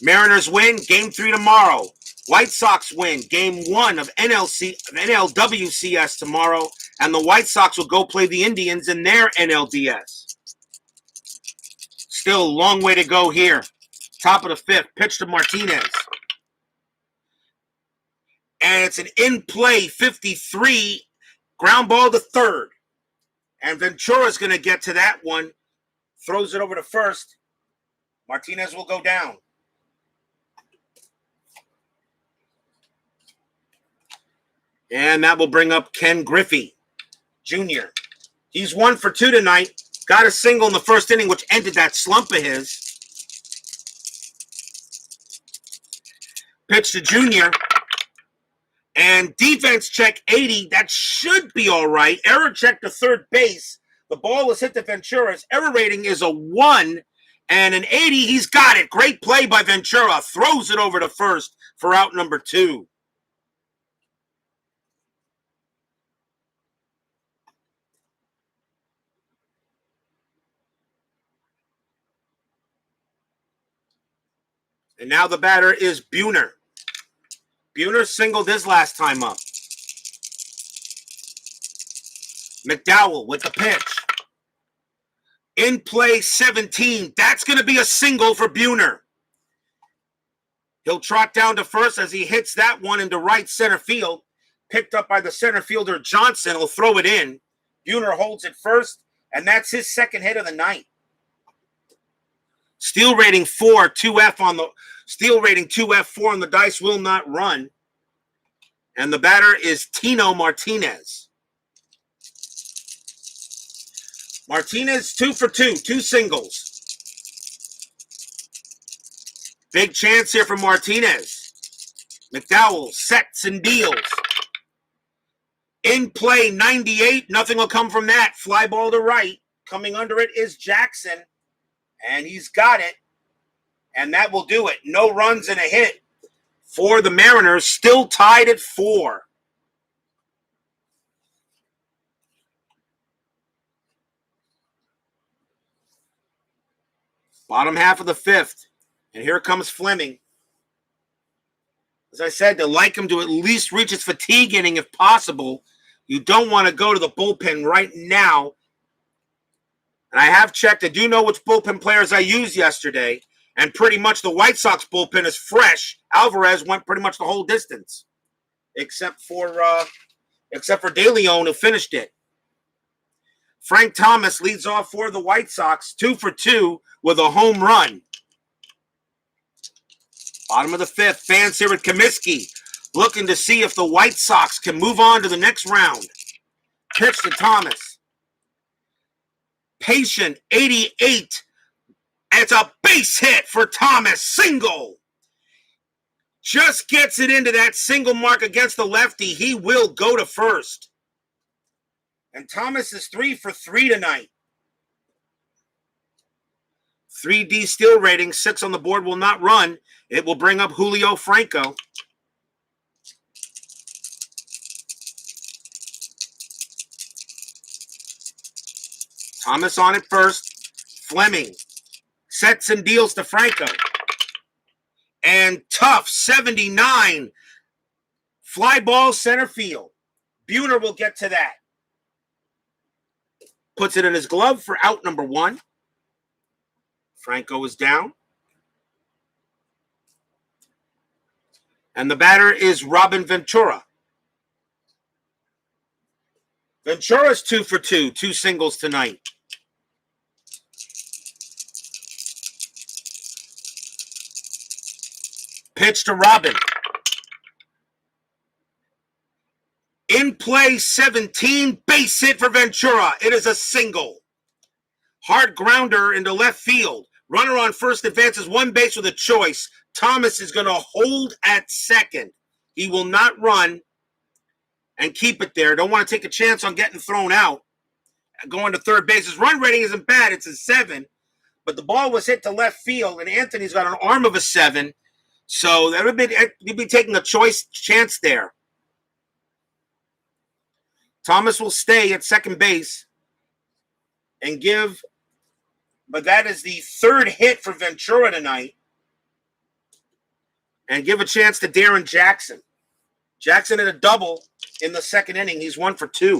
Mariners win, game 3 tomorrow. White Sox win game 1 of NLWCS tomorrow, and the White Sox will go play the Indians in their NLDS. Still a long way to go here. Top of the 5th, pitch to Martinez. And it's an in-play 53, ground ball to third. And Ventura's going to get to that one. Throws it over to first. Martinez will go down. And that will bring up Ken Griffey Jr. He's 1 for 2 tonight. Got a single in the first inning, which ended that slump of his. Pitch to Junior. And defense check 80. That should be all right. Error check to third base. The ball is hit to Ventura. His error rating is a 1 and an 80. He's got it. Great play by Ventura. Throws it over to first for out number 2. And now the batter is Buhner. Buhner singled his last time up. McDowell with the pitch. In play 17. That's going to be a single for Buhner. He'll trot down to first as he hits that one into right center field. Picked up by the center fielder Johnson. He'll throw it in. Buhner holds it first, and that's his second hit of the night. Steal rating 4, 2F on the steal rating 2F, 4 on the dice, will not run. And the batter is Tino Martinez. Martinez 2 for 2, 2 singles. Big chance here for Martinez. McDowell sets and deals. In play 98, nothing will come from that. Fly ball to right. Coming under it is Jackson. And he's got it. And that will do it. No runs and a hit for the Mariners. Still tied at 4. Bottom half of the 5th. And here comes Fleming. As I said, to like him to at least reach his fatigue inning if possible. You don't want to go to the bullpen right now. And I have checked. I do know which bullpen players I used yesterday. And pretty much the White Sox bullpen is fresh. Alvarez went pretty much the whole distance. Except for De Leon, who finished it. Frank Thomas leads off for the White Sox. 2 for 2 with a home run. Bottom of the 5th. Fans here at Comiskey looking to see if the White Sox can move on to the next round. Pitch to Thomas. Patient 88. It's a base hit for Thomas. Single. Just gets it into that single mark against the lefty. He will go to first. And Thomas is 3 for 3 tonight. 3D steal rating. 6 on the board will not run. It will bring up Julio Franco. Thomas on it first. Fleming sets and deals to Franco. And tough 79. Fly ball center field. Buhner will get to that. Puts it in his glove for out number 1. Franco is down. And the batter is Robin Ventura. Ventura's 2 for 2, 2 singles tonight. Pitch to Robin. In play 17, base hit for Ventura. It is a single. Hard grounder into left field. Runner on first advances 1 base with a choice. Thomas is going to hold at second. He will not run and keep it there. Don't want to take a chance on getting thrown out. Going to third base. His run rating isn't bad. It's a 7. But the ball was hit to left field, and Anthony's got an arm of a 7. So that would be, you'd be taking a choice chance there. Thomas will stay at second base and give, but that is the 3rd hit for Ventura tonight. And give a chance to Darren Jackson. Jackson hit a double in the 2nd inning. He's 1 for 2.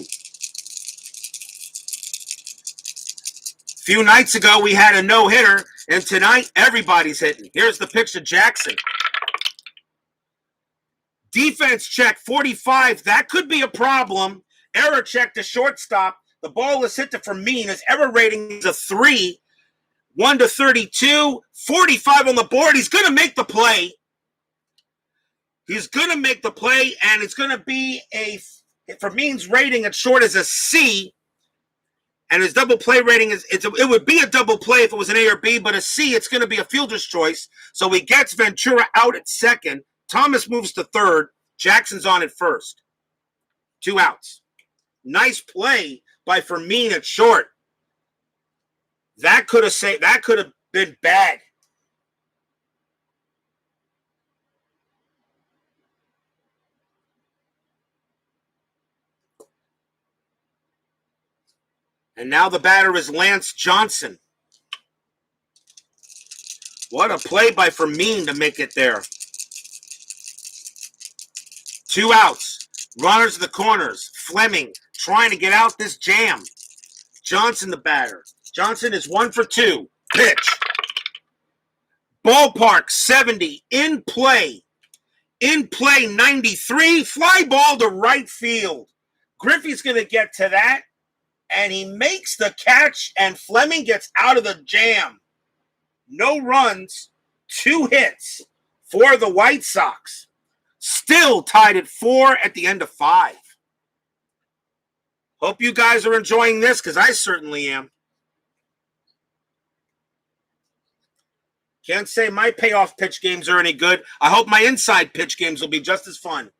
A few nights ago, we had a no-hitter, and tonight, everybody's hitting. Here's the pitch to Jackson. Defense check 45. That could be a problem. Error check to shortstop. The ball is hit to Fermin. His error rating is a 3. 1 to 32. 45 on the board. He's going to make the play. He's going to make the play, and it's going to be for Means rating, it's short as a C, and his double play rating it would be a double play if it was an A or B, but a C, it's going to be a fielder's choice. So he gets Ventura out at second. Thomas moves to third. Jackson's on at first. 2 outs. Nice play by Fermin at short. That could have been bad. And now the batter is Lance Johnson. What a play by Fermin to make it there. 2 outs. Runners to the corners. Fleming trying to get out this jam. Johnson the batter. Johnson is 1 for 2. Pitch. Ballpark 70. In play. In play 93. Fly ball to right field. Griffey's going to get to that. And he makes the catch, and Fleming gets out of the jam. No runs, 2 hits for the White Sox. Still tied at 4 at the end of 5. Hope you guys are enjoying this, because I certainly am. Can't say my payoff pitch games are any good. I hope my inside pitch games will be just as fun.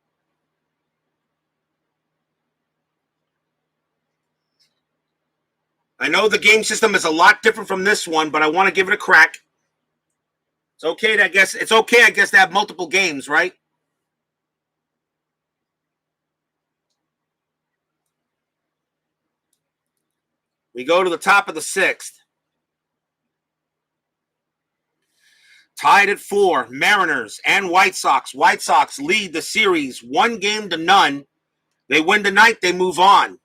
I know the game system is a lot different from this one, but I want to give it a crack. It's okay, I guess, to have multiple games, right? We go to the top of the 6th. Tied at 4, Mariners and White Sox. White Sox lead the series 1-0. They win tonight, they move on.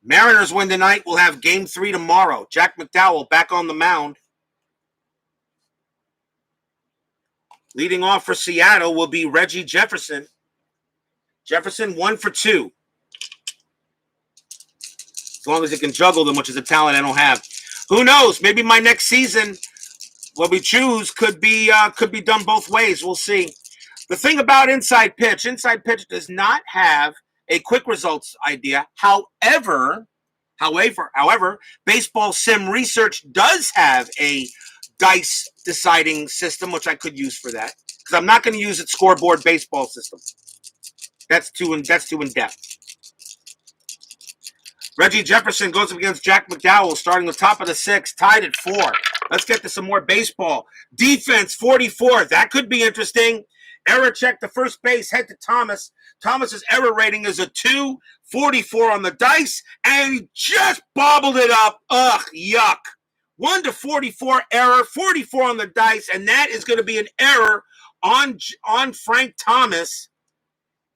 Mariners win tonight. We'll have Game 3 tomorrow. Jack McDowell back on the mound. Leading off for Seattle will be Reggie Jefferson. Jefferson 1 for 2. As long as he can juggle them, which is a talent I don't have. Who knows? Maybe my next season, what we choose could be done both ways. We'll see. The thing about inside pitch does not have a quick results idea. However, Baseball Sim Research does have a dice deciding system, which I could use for that, because I'm not going to use its scoreboard baseball system. That's too in depth. Reggie Jefferson goes up against Jack McDowell, starting the top of the 6th, tied at 4. Let's get to some more baseball. Defense 44. That could be interesting. Error check to first base, head to Thomas. Thomas's error rating is a 2, 44 on the dice, and he just bobbled it up. Ugh, yuck. 1 to 44 error, 44 on the dice, and that is going to be an error on Frank Thomas,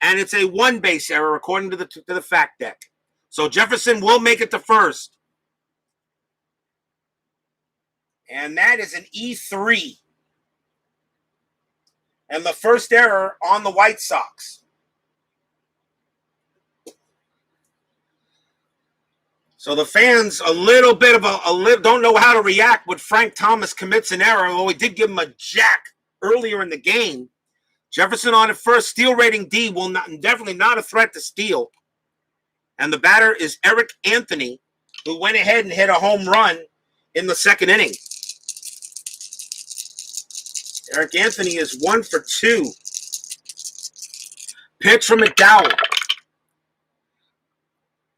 and it's a 1-base error according to the fact deck. So Jefferson will make it to first. And that is an E3. And the first error on the White Sox. So the fans don't know how to react when Frank Thomas commits an error. Well, we did give him a jack earlier in the game. Jefferson on at first, steal rating D, definitely not a threat to steal. And the batter is Eric Anthony, who went ahead and hit a home run in the 2nd inning. Eric Anthony is 1 for 2. Pitch from McDowell.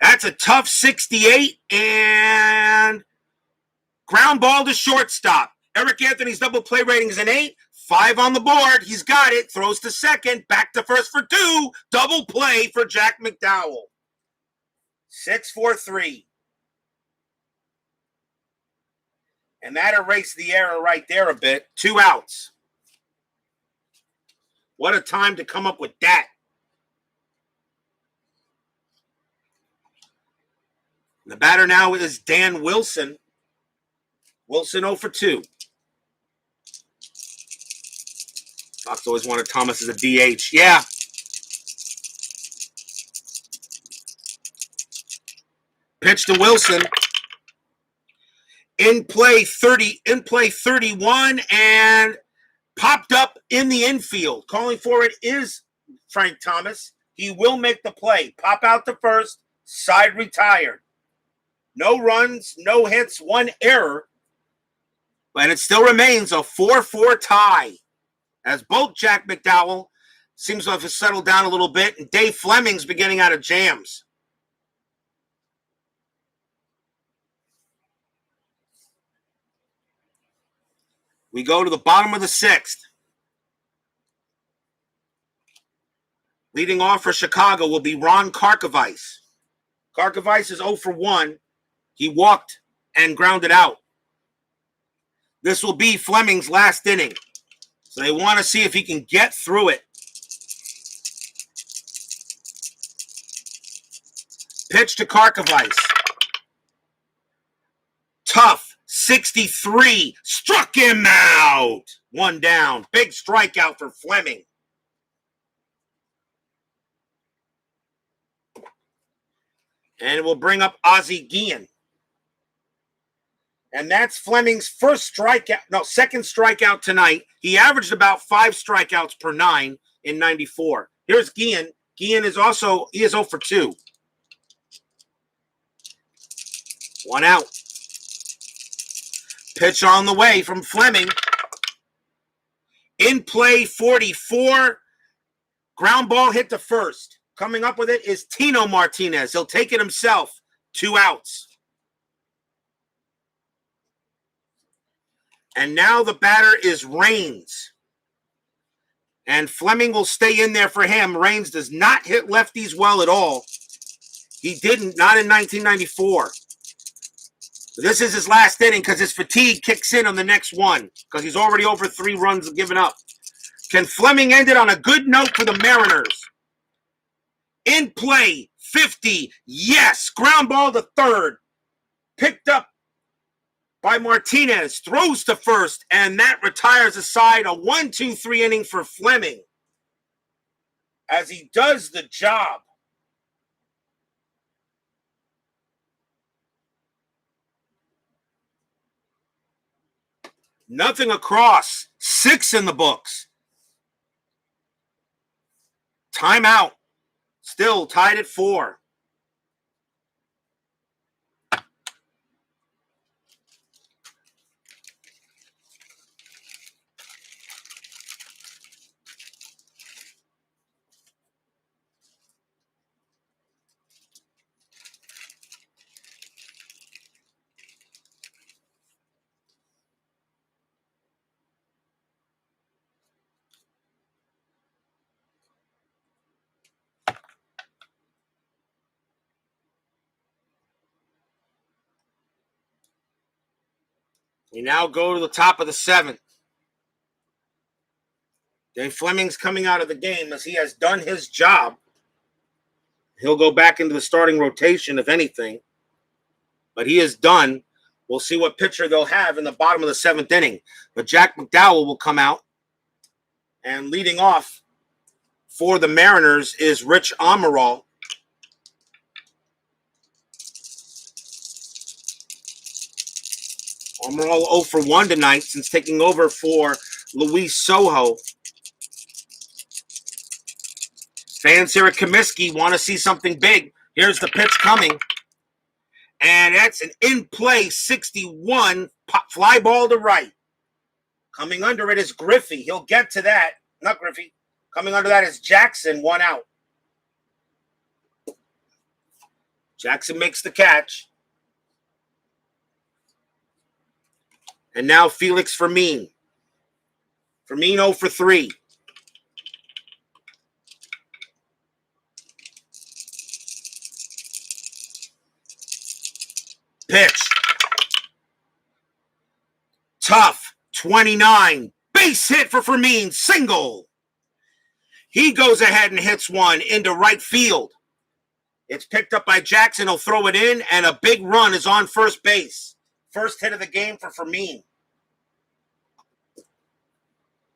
That's a tough 68, and ground ball to shortstop. Eric Anthony's double play rating is an 8. 5 on the board. He's got it. Throws to second. Back to first for 2. Double play for Jack McDowell. 6-4-3. And that erased the error right there a bit. 2 outs. What a time to come up with that. The batter now is Dan Wilson. Wilson 0 for 2. Fox always wanted Thomas as a DH. Yeah. Pitch to Wilson. In play 31, and Popped up in the infield. Calling for it is Frank Thomas. He will make the play. Pop out to first. Side retired. No runs, no hits, one error. But it still remains a 4-4 tie. As both Jack McDowell seems to have settled down a little bit, and Dave Fleming's beginning out of jams. We go to the bottom of the 6th. Leading off for Chicago will be Ron Karkovice. Karkovice is 0 for 1. He walked and grounded out. This will be Fleming's last inning. So they want to see if he can get through it. Pitch to Karkovice. Tough. 63. Struck him out. 1 down. Big strikeout for Fleming. And it will bring up Ozzie Guillen. And that's Fleming's second strikeout tonight. He averaged about 5 strikeouts per 9 in 94. Here's Guillen. Guillen is 0 for 2. 1 out. Pitch on the way from Fleming. In play, 44. Ground ball hit to first. Coming up with it is Tino Martinez. He'll take it himself. 2 outs. And now the batter is Raines. And Fleming will stay in there for him. Raines does not hit lefties well at all. He didn't, not in 1994. This is his last inning because his fatigue kicks in on the next one because he's already over 3 runs given up. Can Fleming end it on a good note for the Mariners? In play, 50. Yes, ground ball to third. Picked up by Martinez. Throws to first, and that retires aside. A 1-2-3 inning for Fleming as he does the job. Nothing across. 6 in the books. Timeout. Still tied at 4. We now go to the top of the 7th. Dave Fleming's coming out of the game as he has done his job. He'll go back into the starting rotation, if anything. But he is done. We'll see what pitcher they'll have in the bottom of the 7th inning. But Jack McDowell will come out. And leading off for the Mariners is Rich Amaral. Amaral 0 for 1 tonight since taking over for Luis Sojo. Fans here at Comiskey want to see something big. Here's the pitch coming. And that's an in-play 61 fly ball to right. Coming under it is Griffey. He'll get to that. Not Griffey. Coming under that is Jackson. 1 out. Jackson makes the catch. And now Felix Fermin. Fermin 0 for 3. Pitch. Tough. 29. Base hit for Fermin. Single. He goes ahead and hits one into right field. It's picked up by Jackson. He'll throw it in, and a big run is on first base. First hit of the game for Fermin.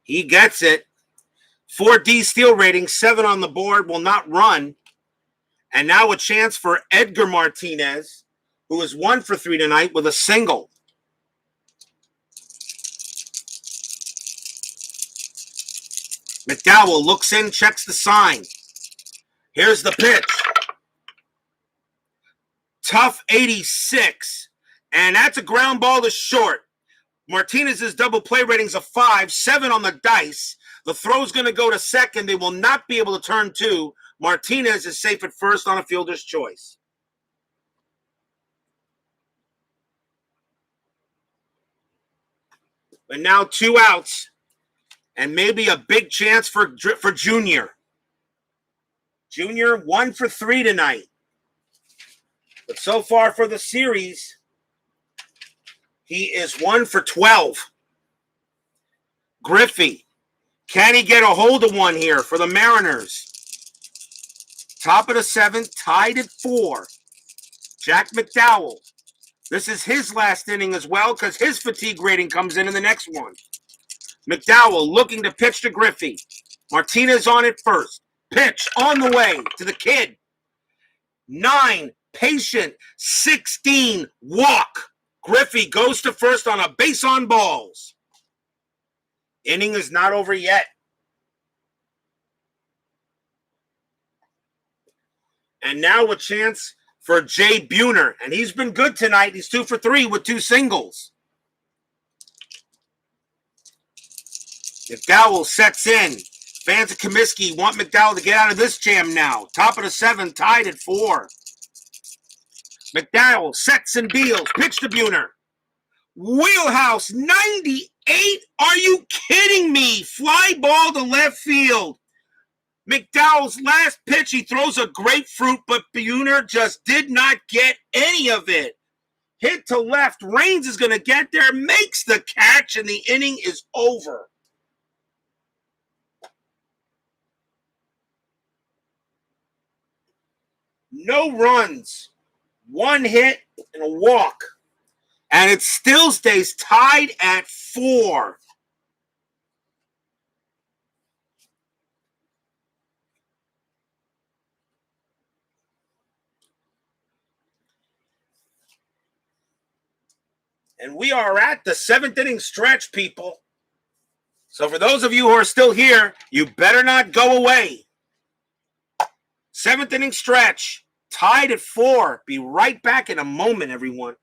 He gets it. 4D steal rating, 7 on the board, will not run. And now a chance for Edgar Martinez, who is 1 for 3 tonight with a single. McDowell looks in, checks the sign. Here's the pitch. Tough 86. And that's a ground ball to short. Martinez's double play rating's a 5, 7 on the dice. The throw's going to go to second. They will not be able to turn two. Martinez is safe at first on a fielder's choice. But now 2 outs. And maybe a big chance for Junior. Junior 1 for 3 tonight. But so far for the series, he is 1 for 12. Griffey, can he get a hold of one here for the Mariners? Top of the 7th, tied at 4. Jack McDowell. This is his last inning as well because his fatigue rating comes in the next one. McDowell looking to pitch to Griffey. Martinez on it first. Pitch on the way to the kid. 9, patient. 16, walk. Griffey goes to first on a base on balls. Inning is not over yet. And now a chance for Jay Buhner. And he's been good tonight. He's 2 for 3 with 2 singles. McDowell sets in. Fans of Comiskey want McDowell to get out of this jam now. Top of the 7th, tied at 4. McDowell sets and deals. Pitch to Buhner. Wheelhouse 98. Are you kidding me? Fly ball to left field. McDowell's last pitch, he throws a grapefruit, but Buhner just did not get any of it. Hit to left. Raines is going to get there, makes the catch, and the inning is over. No runs, 1 hit, and a walk. And it still stays tied at 4. And we are at the 7th inning stretch, people. So for those of you who are still here, you better not go away. 7th inning stretch, tied at 4. Be right back in a moment, everyone.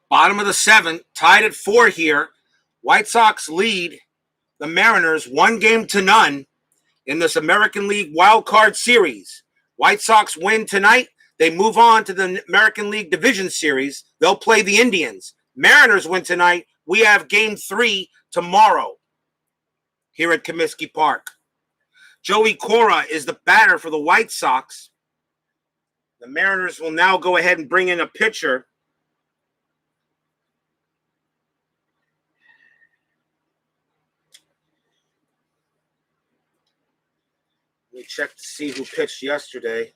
Bottom of the 7th, tied at 4 here. White Sox lead the Mariners 1-0 in this American League Wild Card Series. White Sox win tonight. They move on to the American League Division Series. They'll play the Indians. Mariners win tonight. We have Game 3 tomorrow here at Comiskey Park. Joey Cora is the batter for the White Sox. The Mariners will now go ahead and bring in a pitcher. Let me check to see who pitched yesterday.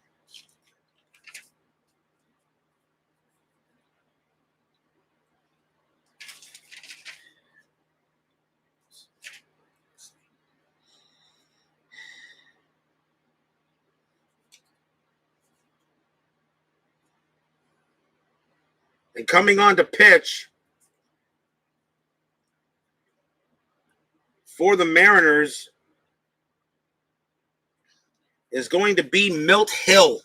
And coming on to pitch for the Mariners is going to be Milt Hill.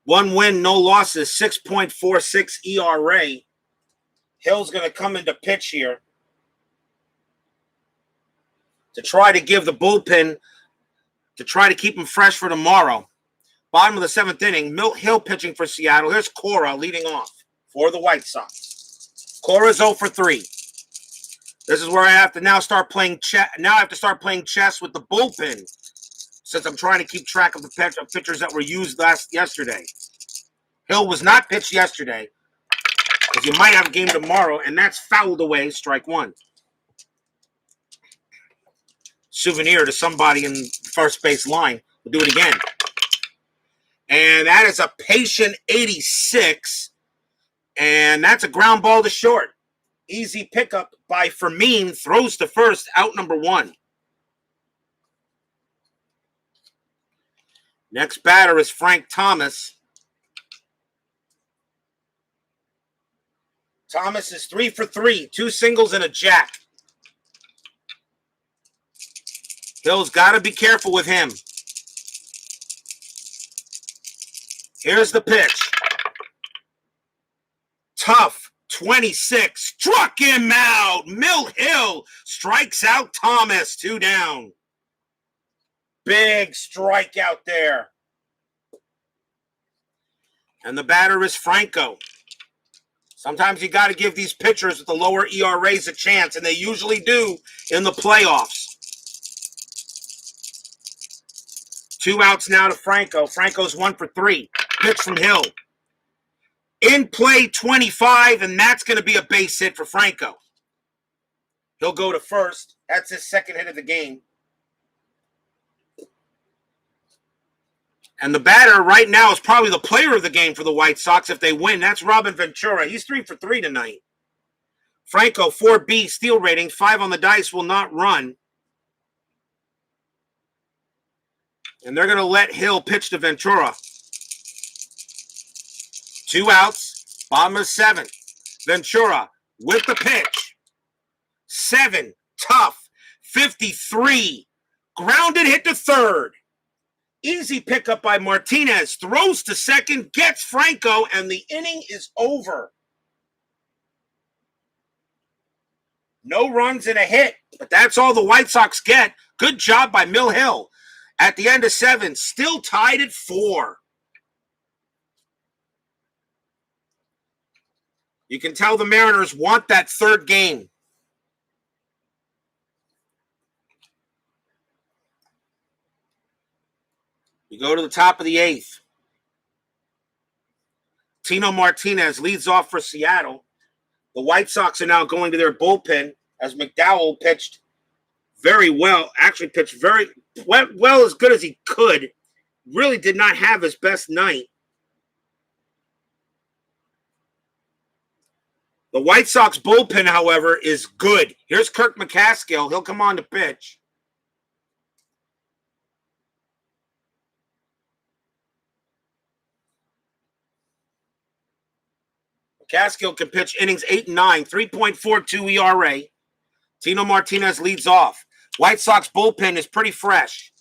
1 win, no losses, 6.46 ERA. Hill's going to come into pitch here to try to give the bullpen, to try to keep him fresh for tomorrow. Bottom of the 7th inning, Milt Hill pitching for Seattle. Here's Cora leading off for the White Sox. Cora's 0 for 3. This is where I have to now start playing chess. Now I have to start playing chess with the bullpen, since I'm trying to keep track of the pitchers that were used yesterday. Hill was not pitched yesterday, because you might have a game tomorrow, and that's fouled away, strike 1. Souvenir to somebody in first base line. We'll do it again. And that is a patient 86, and that's a ground ball to short. Easy pickup by Fleming, throws to first, out number 1. Next batter is Frank Thomas. Thomas is 3 for 3, 2 singles and a jack. Hill's got to be careful with him. Here's the pitch. Tough, 26, struck him out. Milt Hill strikes out Thomas, 2 down. Big strikeout there. And the batter is Franco. Sometimes you got to give these pitchers with the lower ERAs a chance, and they usually do in the playoffs. 2 outs now to Franco. Franco's 1 for 3. Pitch from Hill. In play 25, and that's going to be a base hit for Franco. He'll go to first. That's his second hit of the game. And the batter right now is probably the player of the game for the White Sox if they win. That's Robin Ventura. He's 3 for 3 tonight. Franco, 4B, steal rating, 5 on the dice, will not run. And they're going to let Hill pitch to Ventura. 2 outs, bottom of 7. Ventura with the pitch. 7, tough, 53. Grounded hit to third. Easy pickup by Martinez. Throws to second, gets Franco, and the inning is over. No runs and a hit, but that's all the White Sox get. Good job by Milt Hill. At the end of 7, still tied at 4. You can tell the Mariners want that third game. We go to the top of the 8th. Tino Martinez leads off for Seattle. The White Sox are now going to their bullpen as McDowell pitched very well. Actually pitched very well, as good as he could. Really did not have his best night. The White Sox bullpen, however, is good. Here's Kirk McCaskill. He'll come on to pitch. McCaskill can pitch innings 8 and 9, 3.42 ERA. Tino Martinez leads off. White Sox bullpen is pretty fresh.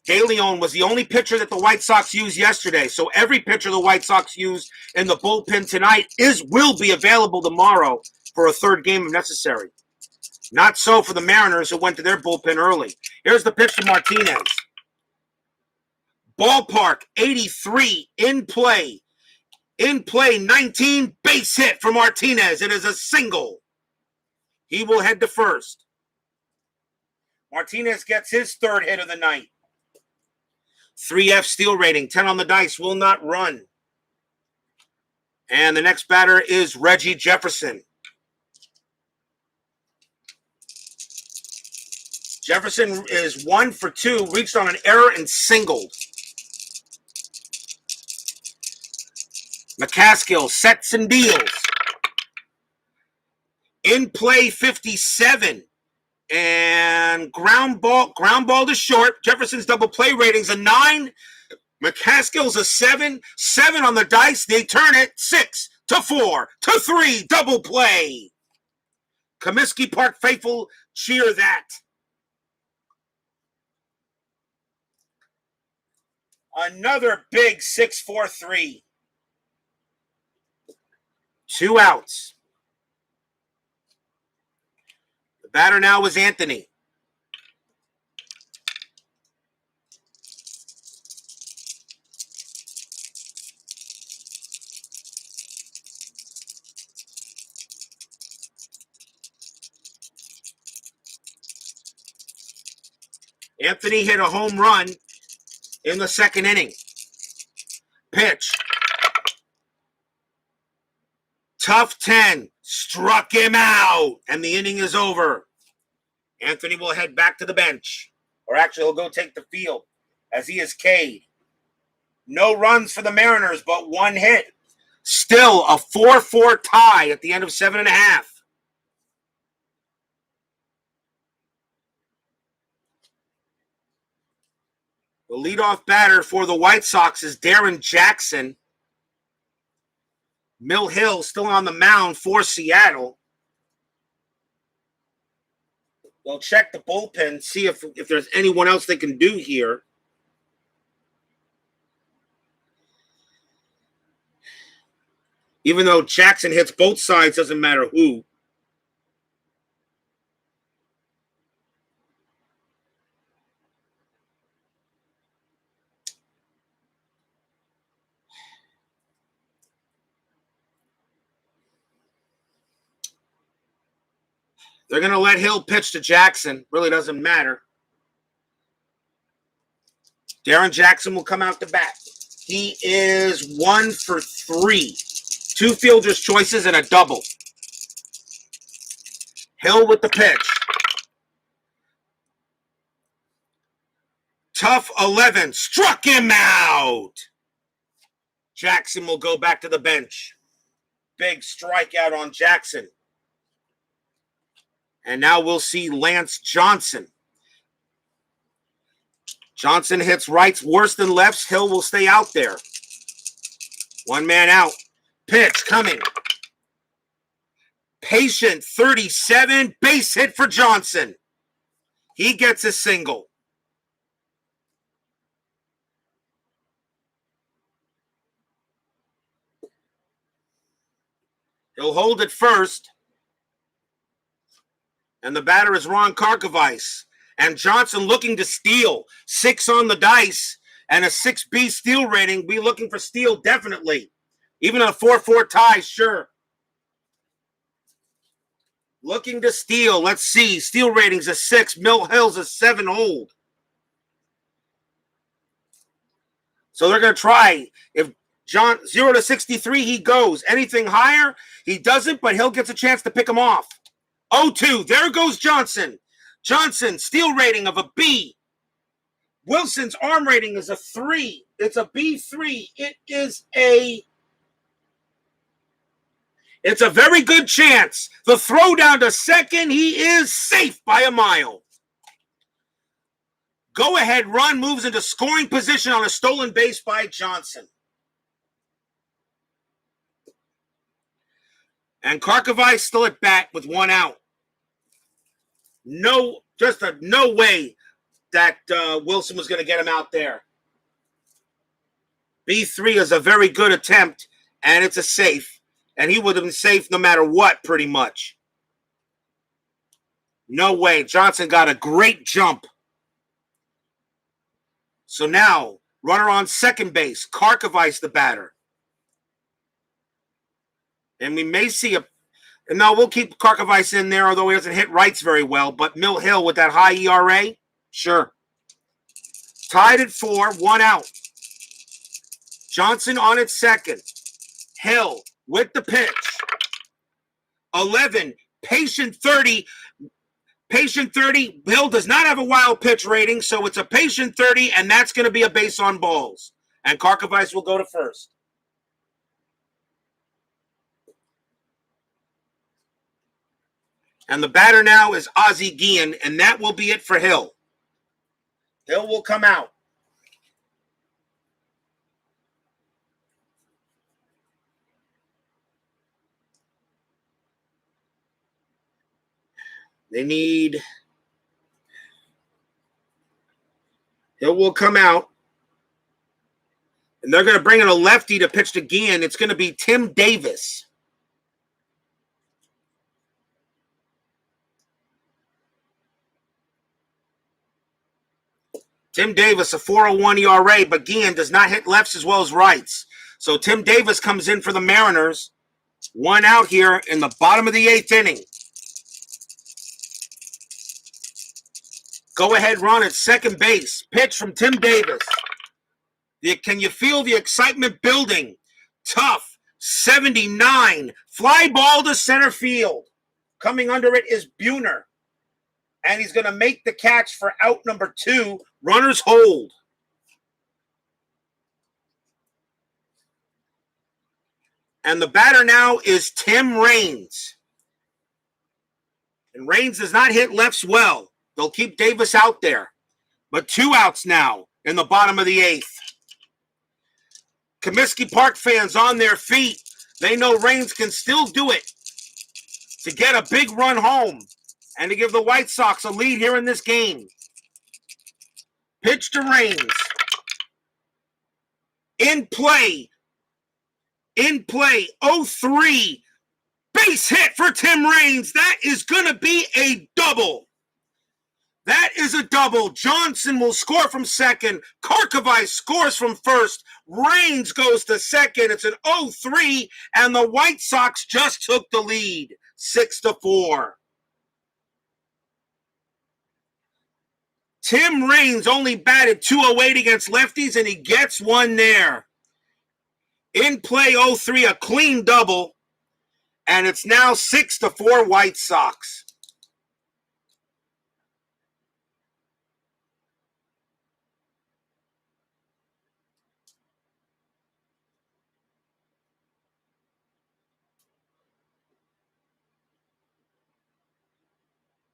De Leon was the only pitcher that the White Sox used yesterday, so every pitcher the White Sox used in the bullpen tonight will be available tomorrow for a third game if necessary. Not so for the Mariners, who went to their bullpen early. Here's the pitch to Martinez. Ballpark, 83, in play. In play, 19, base hit for Martinez. It is a single. He will head to first. Martinez gets his third hit of the night. 3F steal rating, 10 on the dice, will not run. And the next batter is Reggie Jefferson. Jefferson is 1 for 2, reached on an error and singled. McCaskill sets and deals. In play 57. And ground ball to short. Jefferson's double play rating's a 9. McCaskill's a 7. 7 on the dice. They turn it 6 to 4 to 3. Double play. Comiskey Park faithful, cheer that. Another big 6-4-3. 2 outs. The batter now is Anthony. Anthony hit a home run in the second inning. Pitch. Tough 10. Struck him out. And the inning is over. Anthony will head back to the bench. Or actually, he'll go take the field as he is K'd. No runs for the Mariners, but 1 hit. Still a 4-4 tie at the end of 7.5. The leadoff batter for the White Sox is Darren Jackson. Mill Hill still on the mound for Seattle. They'll check the bullpen, see if there's anyone else they can do here. Even though Jackson hits both sides, doesn't matter who. They're going to let Hill pitch to Jackson. Really doesn't matter. Darren Jackson will come out to bat. He is 1 for 3. 2 fielder's choices and a double. Hill with the pitch. Tough 11. Struck him out. Jackson will go back to the bench. Big strikeout on Jackson. And now we'll see Lance Johnson. Johnson hits rights worse than lefts. Hill will stay out there. 1 man out. Pitch coming. Patient 37. Base hit for Johnson. He gets a single. He'll hold it first. And the batter is Ron Karkovice. And Johnson looking to steal. 6 on the dice and a 6B steal rating. We looking for steal, definitely. Even a 4-4 tie, sure. Looking to steal. Let's see. Steal rating's a 6. Mill Hill's a 7 hold. So they're going to try. If John 0 to 63, he goes. Anything higher, he doesn't, but Hill gets a chance to pick him off. 0-2. There goes Johnson. Johnson, steal rating of a B. Wilson's arm rating is a 3. It's a B3. It's a very good chance. The throw down to second, he is safe by a mile. Go-ahead run moves into scoring position on a stolen base by Johnson. And Karkovice still at bat with 1 out. No way that Wilson was going to get him out there. B3 is a very good attempt, and it's a safe. And he would have been safe no matter what, pretty much. No way. Johnson got a great jump. So now, runner on second base, Karkovice the batter. And we may see and now we'll keep Karkovice in there, although he doesn't hit rights very well. But Mill Hill with that high ERA, sure. Tied at 4, 1 out. Johnson on its second. Hill with the pitch. 11, patient 30. Patient 30. Hill does not have a wild pitch rating, so it's a patient 30, and that's going to be a base on balls. And Karkovice will go to first. And the batter now is Ozzie Guillen, and that will be it for Hill. Hill will come out. They need... It will come out. And they're going to bring in a lefty to pitch again. It's going to be Tim Davis. Tim Davis, a 4.01 ERA, but again, does not hit lefts as well as rights. So Tim Davis comes in for the Mariners. One out here in the bottom of the 8th inning. Go-ahead run at second base. Pitch from Tim Davis. Can you feel the excitement building? Tough. 79. Fly ball to center field. Coming under it is Buhner. And he's going to make the catch for out number 2. Runners hold. And the batter now is Tim Raines. And Raines does not hit lefts well. They'll keep Davis out there. But 2 outs now in the bottom of the 8th. Comiskey Park fans on their feet. They know Raines can still do it to get a big run home and to give the White Sox a lead here in this game. Pitch to Raines. In play. 0-3. Base hit for Tim Raines. That is going to be a double. That is a double. Johnson will score from second. Karkovice scores from first. Raines goes to second. It's an 0-3, and the White Sox just took the lead, 6-4. Tim Raines only batted .208 against lefties, and he gets one there. In play 0-3, a clean double, and it's now 6-4 White Sox.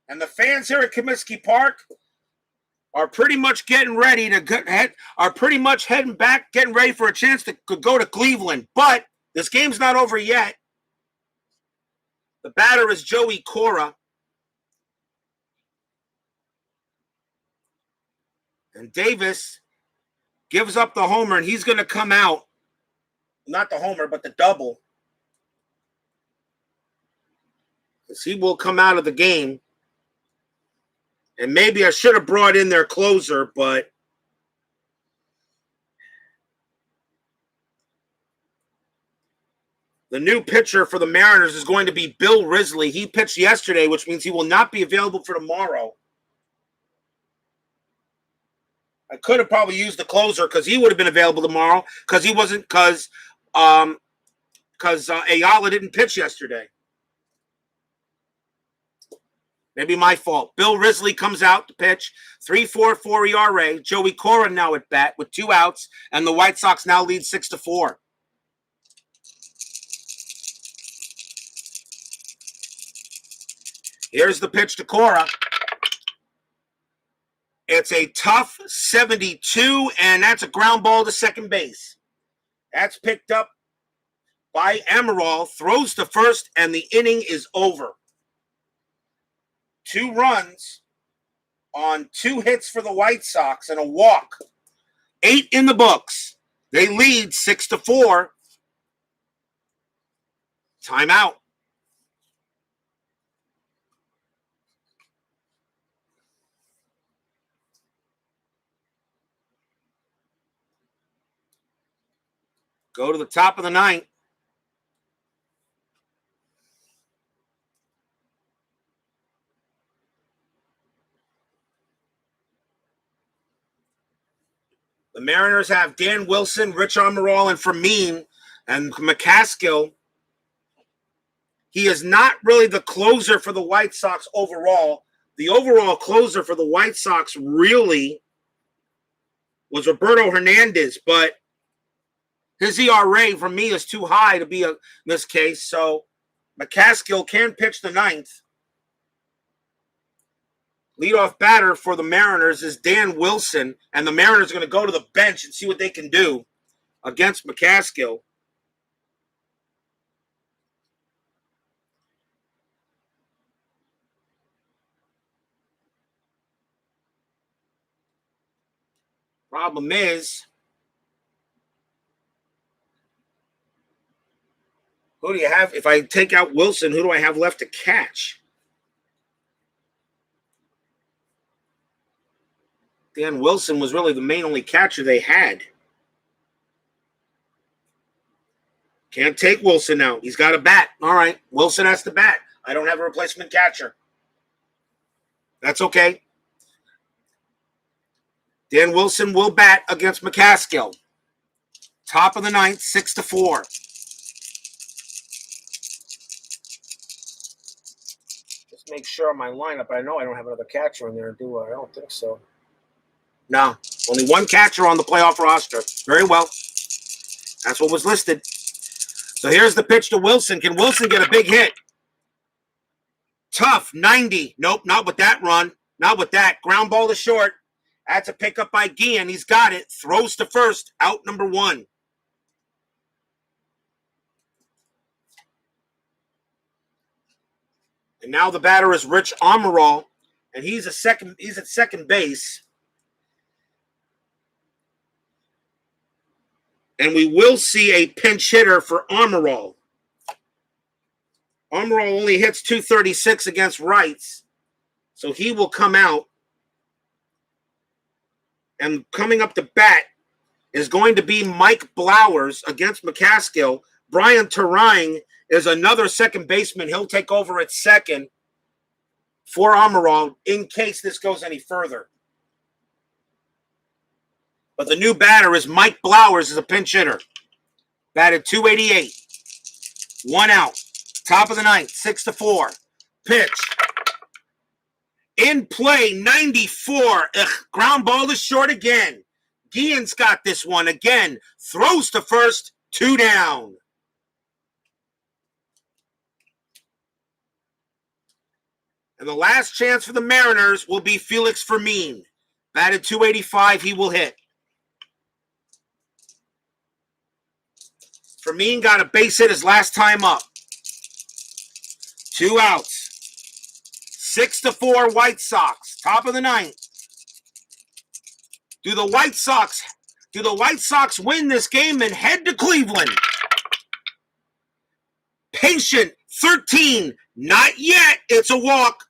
And the fans here at Comiskey Park are pretty much getting ready to heading back, getting ready for a chance to go to Cleveland. But this game's not over yet. The batter is Joey Cora. And Davis gives up the homer, and he's going to come out. Not the homer, but the double. Because he will come out of the game. And maybe I should have brought in their closer, but the new pitcher for the Mariners is going to be Bill Risley. He pitched yesterday, which means he will not be available for tomorrow. I could have probably used the closer because he would have been available tomorrow because Ayala didn't pitch yesterday. Maybe my fault. Bill Risley comes out to pitch. 3.44 ERA. Joey Cora now at bat with 2 outs, and the White Sox now lead 6-4. Here's the pitch to Cora. It's a tough 72, and that's a ground ball to second base. That's picked up by Amaral, throws to first, and the inning is over. 2 runs on 2 hits for the White Sox and a walk. 8 in the books. They lead 6-4. Timeout. Go to the top of the 9th. The Mariners have Dan Wilson, Rich Amaral, and Fleming, and McCaskill. He is not really the closer for the White Sox overall. The overall closer for the White Sox really was Roberto Hernandez, but his ERA for me is too high to be in this case, so McCaskill can pitch the 9th. Leadoff batter for the Mariners is Dan Wilson, and the Mariners are going to go to the bench and see what they can do against McCaskill. Problem is, who do you have? If I take out Wilson, who do I have left to catch? Dan Wilson was really the main only catcher they had. Can't take Wilson out. He's got a bat. All right. Wilson has to bat. I don't have a replacement catcher. That's okay. Dan Wilson will bat against McCaskill. Top of the ninth, 6-4. Just make sure on my lineup. I know I don't have another catcher in there, do I? I don't think so. No. Only one catcher on the playoff roster. Very well. That's what was listed. So here's the pitch to Wilson. Can Wilson get a big hit? Tough, 90. Nope, not with that run. Not with that. Ground ball to short. That's a pickup by Guillen. He's got it. Throws to first. Out number 1. And now the batter is Rich Amaral, and he's at second base. And we will see a pinch hitter for Amaral. Amaral only hits .236 against rights, so he will come out. And coming up to bat is going to be Mike Blowers against McCaskill. Brian Terang is another second baseman. He'll take over at second for Amaral in case this goes any further. But the new batter is Mike Blowers as a pinch hitter. Batted .288. 1 out. Top of the ninth, 6-4. Pitch. In play, 94. Ground ball is short again. Guillen's got this one again. Throws to first. 2 down. And the last chance for the Mariners will be Felix Fermin. Batted .285. He will hit. Fermin got a base hit his last time up. 2 outs. 6-4 White Sox. Top of the ninth. Do the White Sox win this game and head to Cleveland? Patient 13. Not yet. It's a walk.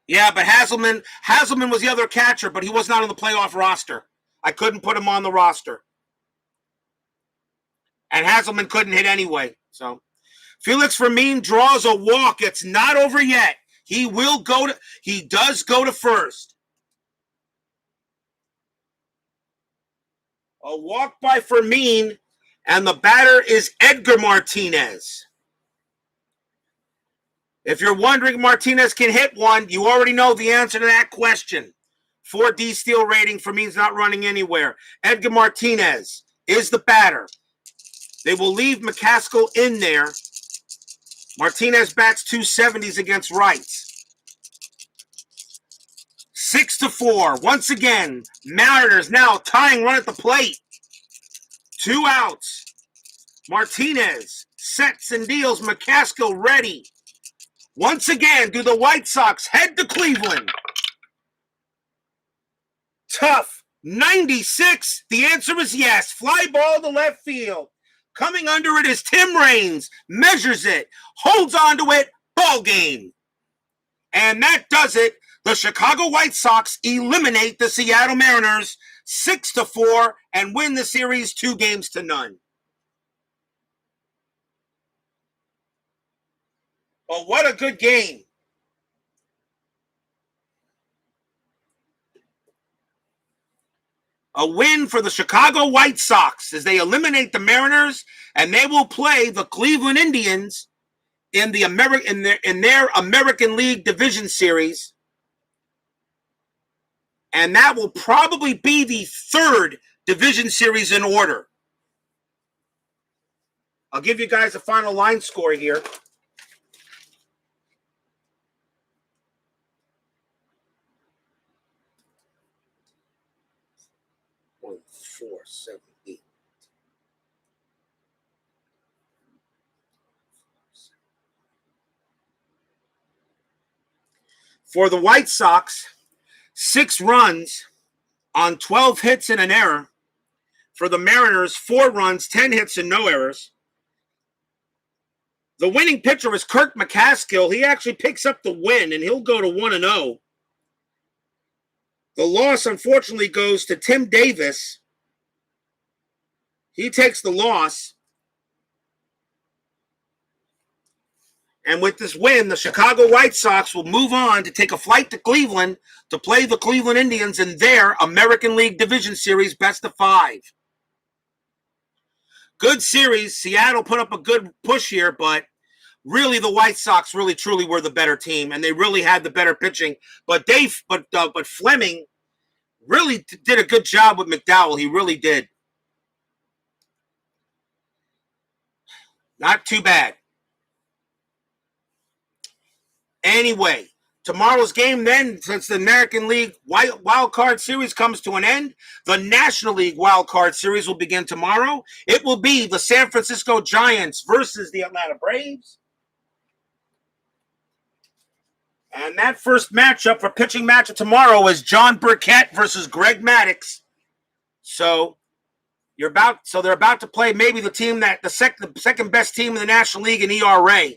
Yeah, but Haselman was the other catcher, but he was not on the playoff roster. I couldn't put him on the roster. And Haselman couldn't hit anyway. So Felix Fermin draws a walk. It's not over yet. He does go to first. A walk by Fermin, and the batter is Edgar Martinez. If you're wondering if Martinez can hit one, you already know the answer to that question. 4D steal rating, Fermin's not running anywhere. Edgar Martinez is the batter. They will leave McCaskill in there. Martinez bats .270s against rights. 6-4. Once again, Mariners now tying run at the plate. 2 outs. Martinez sets and deals. McCaskill ready. Once again, do the White Sox head to Cleveland? Tough. 96. The answer is yes. Fly ball to left field. Coming under it is Tim Raines. Measures it. Holds on to it. Ball game. And that does it. The Chicago White Sox eliminate the Seattle Mariners 6-4 and win the series 2-0. But what a good game. A win for the Chicago White Sox as they eliminate the Mariners, and they will play the Cleveland Indians in their American League Division Series. And that will probably be the 3rd division series in order. I'll give you guys a final line score here. 4, 7, 8. For the White Sox, 6 runs on 12 hits and an error. For the Mariners, 4 runs, 10 hits, and no errors. The winning pitcher is Kirk McCaskill. He actually picks up the win, and he'll go to 1-0. The loss, unfortunately, goes to Tim Davis. He takes the loss. And with this win, the Chicago White Sox will move on to take a flight to Cleveland to play the Cleveland Indians in their American League Division Series best of 5. Good series. Seattle put up a good push here, but really the White Sox really truly were the better team, and they really had the better pitching. But Fleming really did a good job with McDowell. He really did. Not too bad. Anyway, tomorrow's game then, since the American League Wild Card Series comes to an end, the National League Wild Card Series will begin tomorrow. It will be the San Francisco Giants versus the Atlanta Braves. And that first matchup for pitching matchup tomorrow is John Burkett versus Greg Maddux. So they're about to play maybe the team that the second best team in the National League in ERA.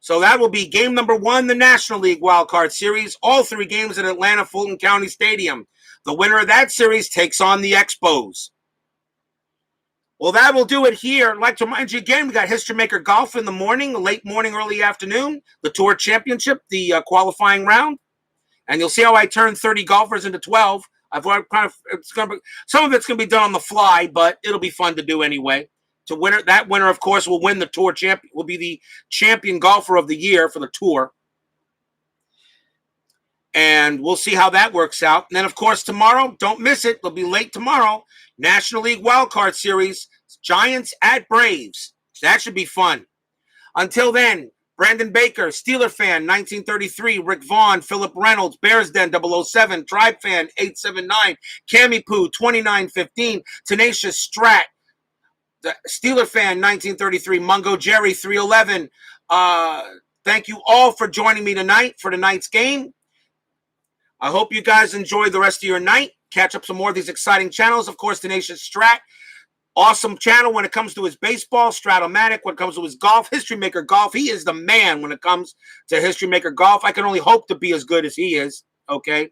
So that will be game number 1, the National League Wild Card Series. All 3 games at Atlanta Fulton County Stadium. The winner of that series takes on the Expos. Well, that will do it here. I'd like to remind you again, we got History Maker Golf in the morning, late morning, early afternoon, the Tour Championship, the qualifying round. And you'll see how I turn 30 golfers into 12. Some of it's going to be done on the fly, but it'll be fun to do anyway. That winner, of course, will win the Tour champion. Will be the champion golfer of the year for the Tour, and we'll see how that works out. And then, of course, tomorrow, don't miss it. It'll be late tomorrow. National League Wildcard Series, Giants at Braves. That should be fun. Until then, Brandon Baker, Steeler Fan, 1933, Rick Vaughn, Philip Reynolds, Bears Den, 007, Tribe Fan, 879, Cammy Poo, 2915, Tenacious Strat, the Steeler Fan, 1933, Mungo Jerry, 311. Thank you all for joining me tonight for tonight's game. I hope you guys enjoy the rest of your night. Catch up some more of these exciting channels. Of course, Tenacious Strat, awesome channel when it comes to his baseball. Stratomatic when it comes to his golf. History Maker Golf, he is the man when it comes to History Maker Golf. I can only hope to be as good as he is, okay?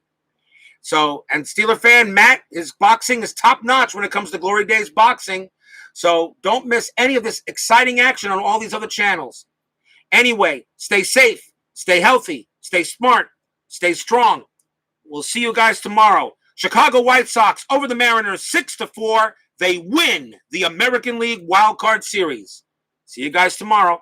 So, and Steeler Fan, Matt, his boxing is top-notch when it comes to Glory Days boxing. So don't miss any of this exciting action on all these other channels. Anyway, stay safe, stay healthy, stay smart, stay strong. We'll see you guys tomorrow. Chicago White Sox over the Mariners 6-4. They win the American League Wild Card Series. See you guys tomorrow.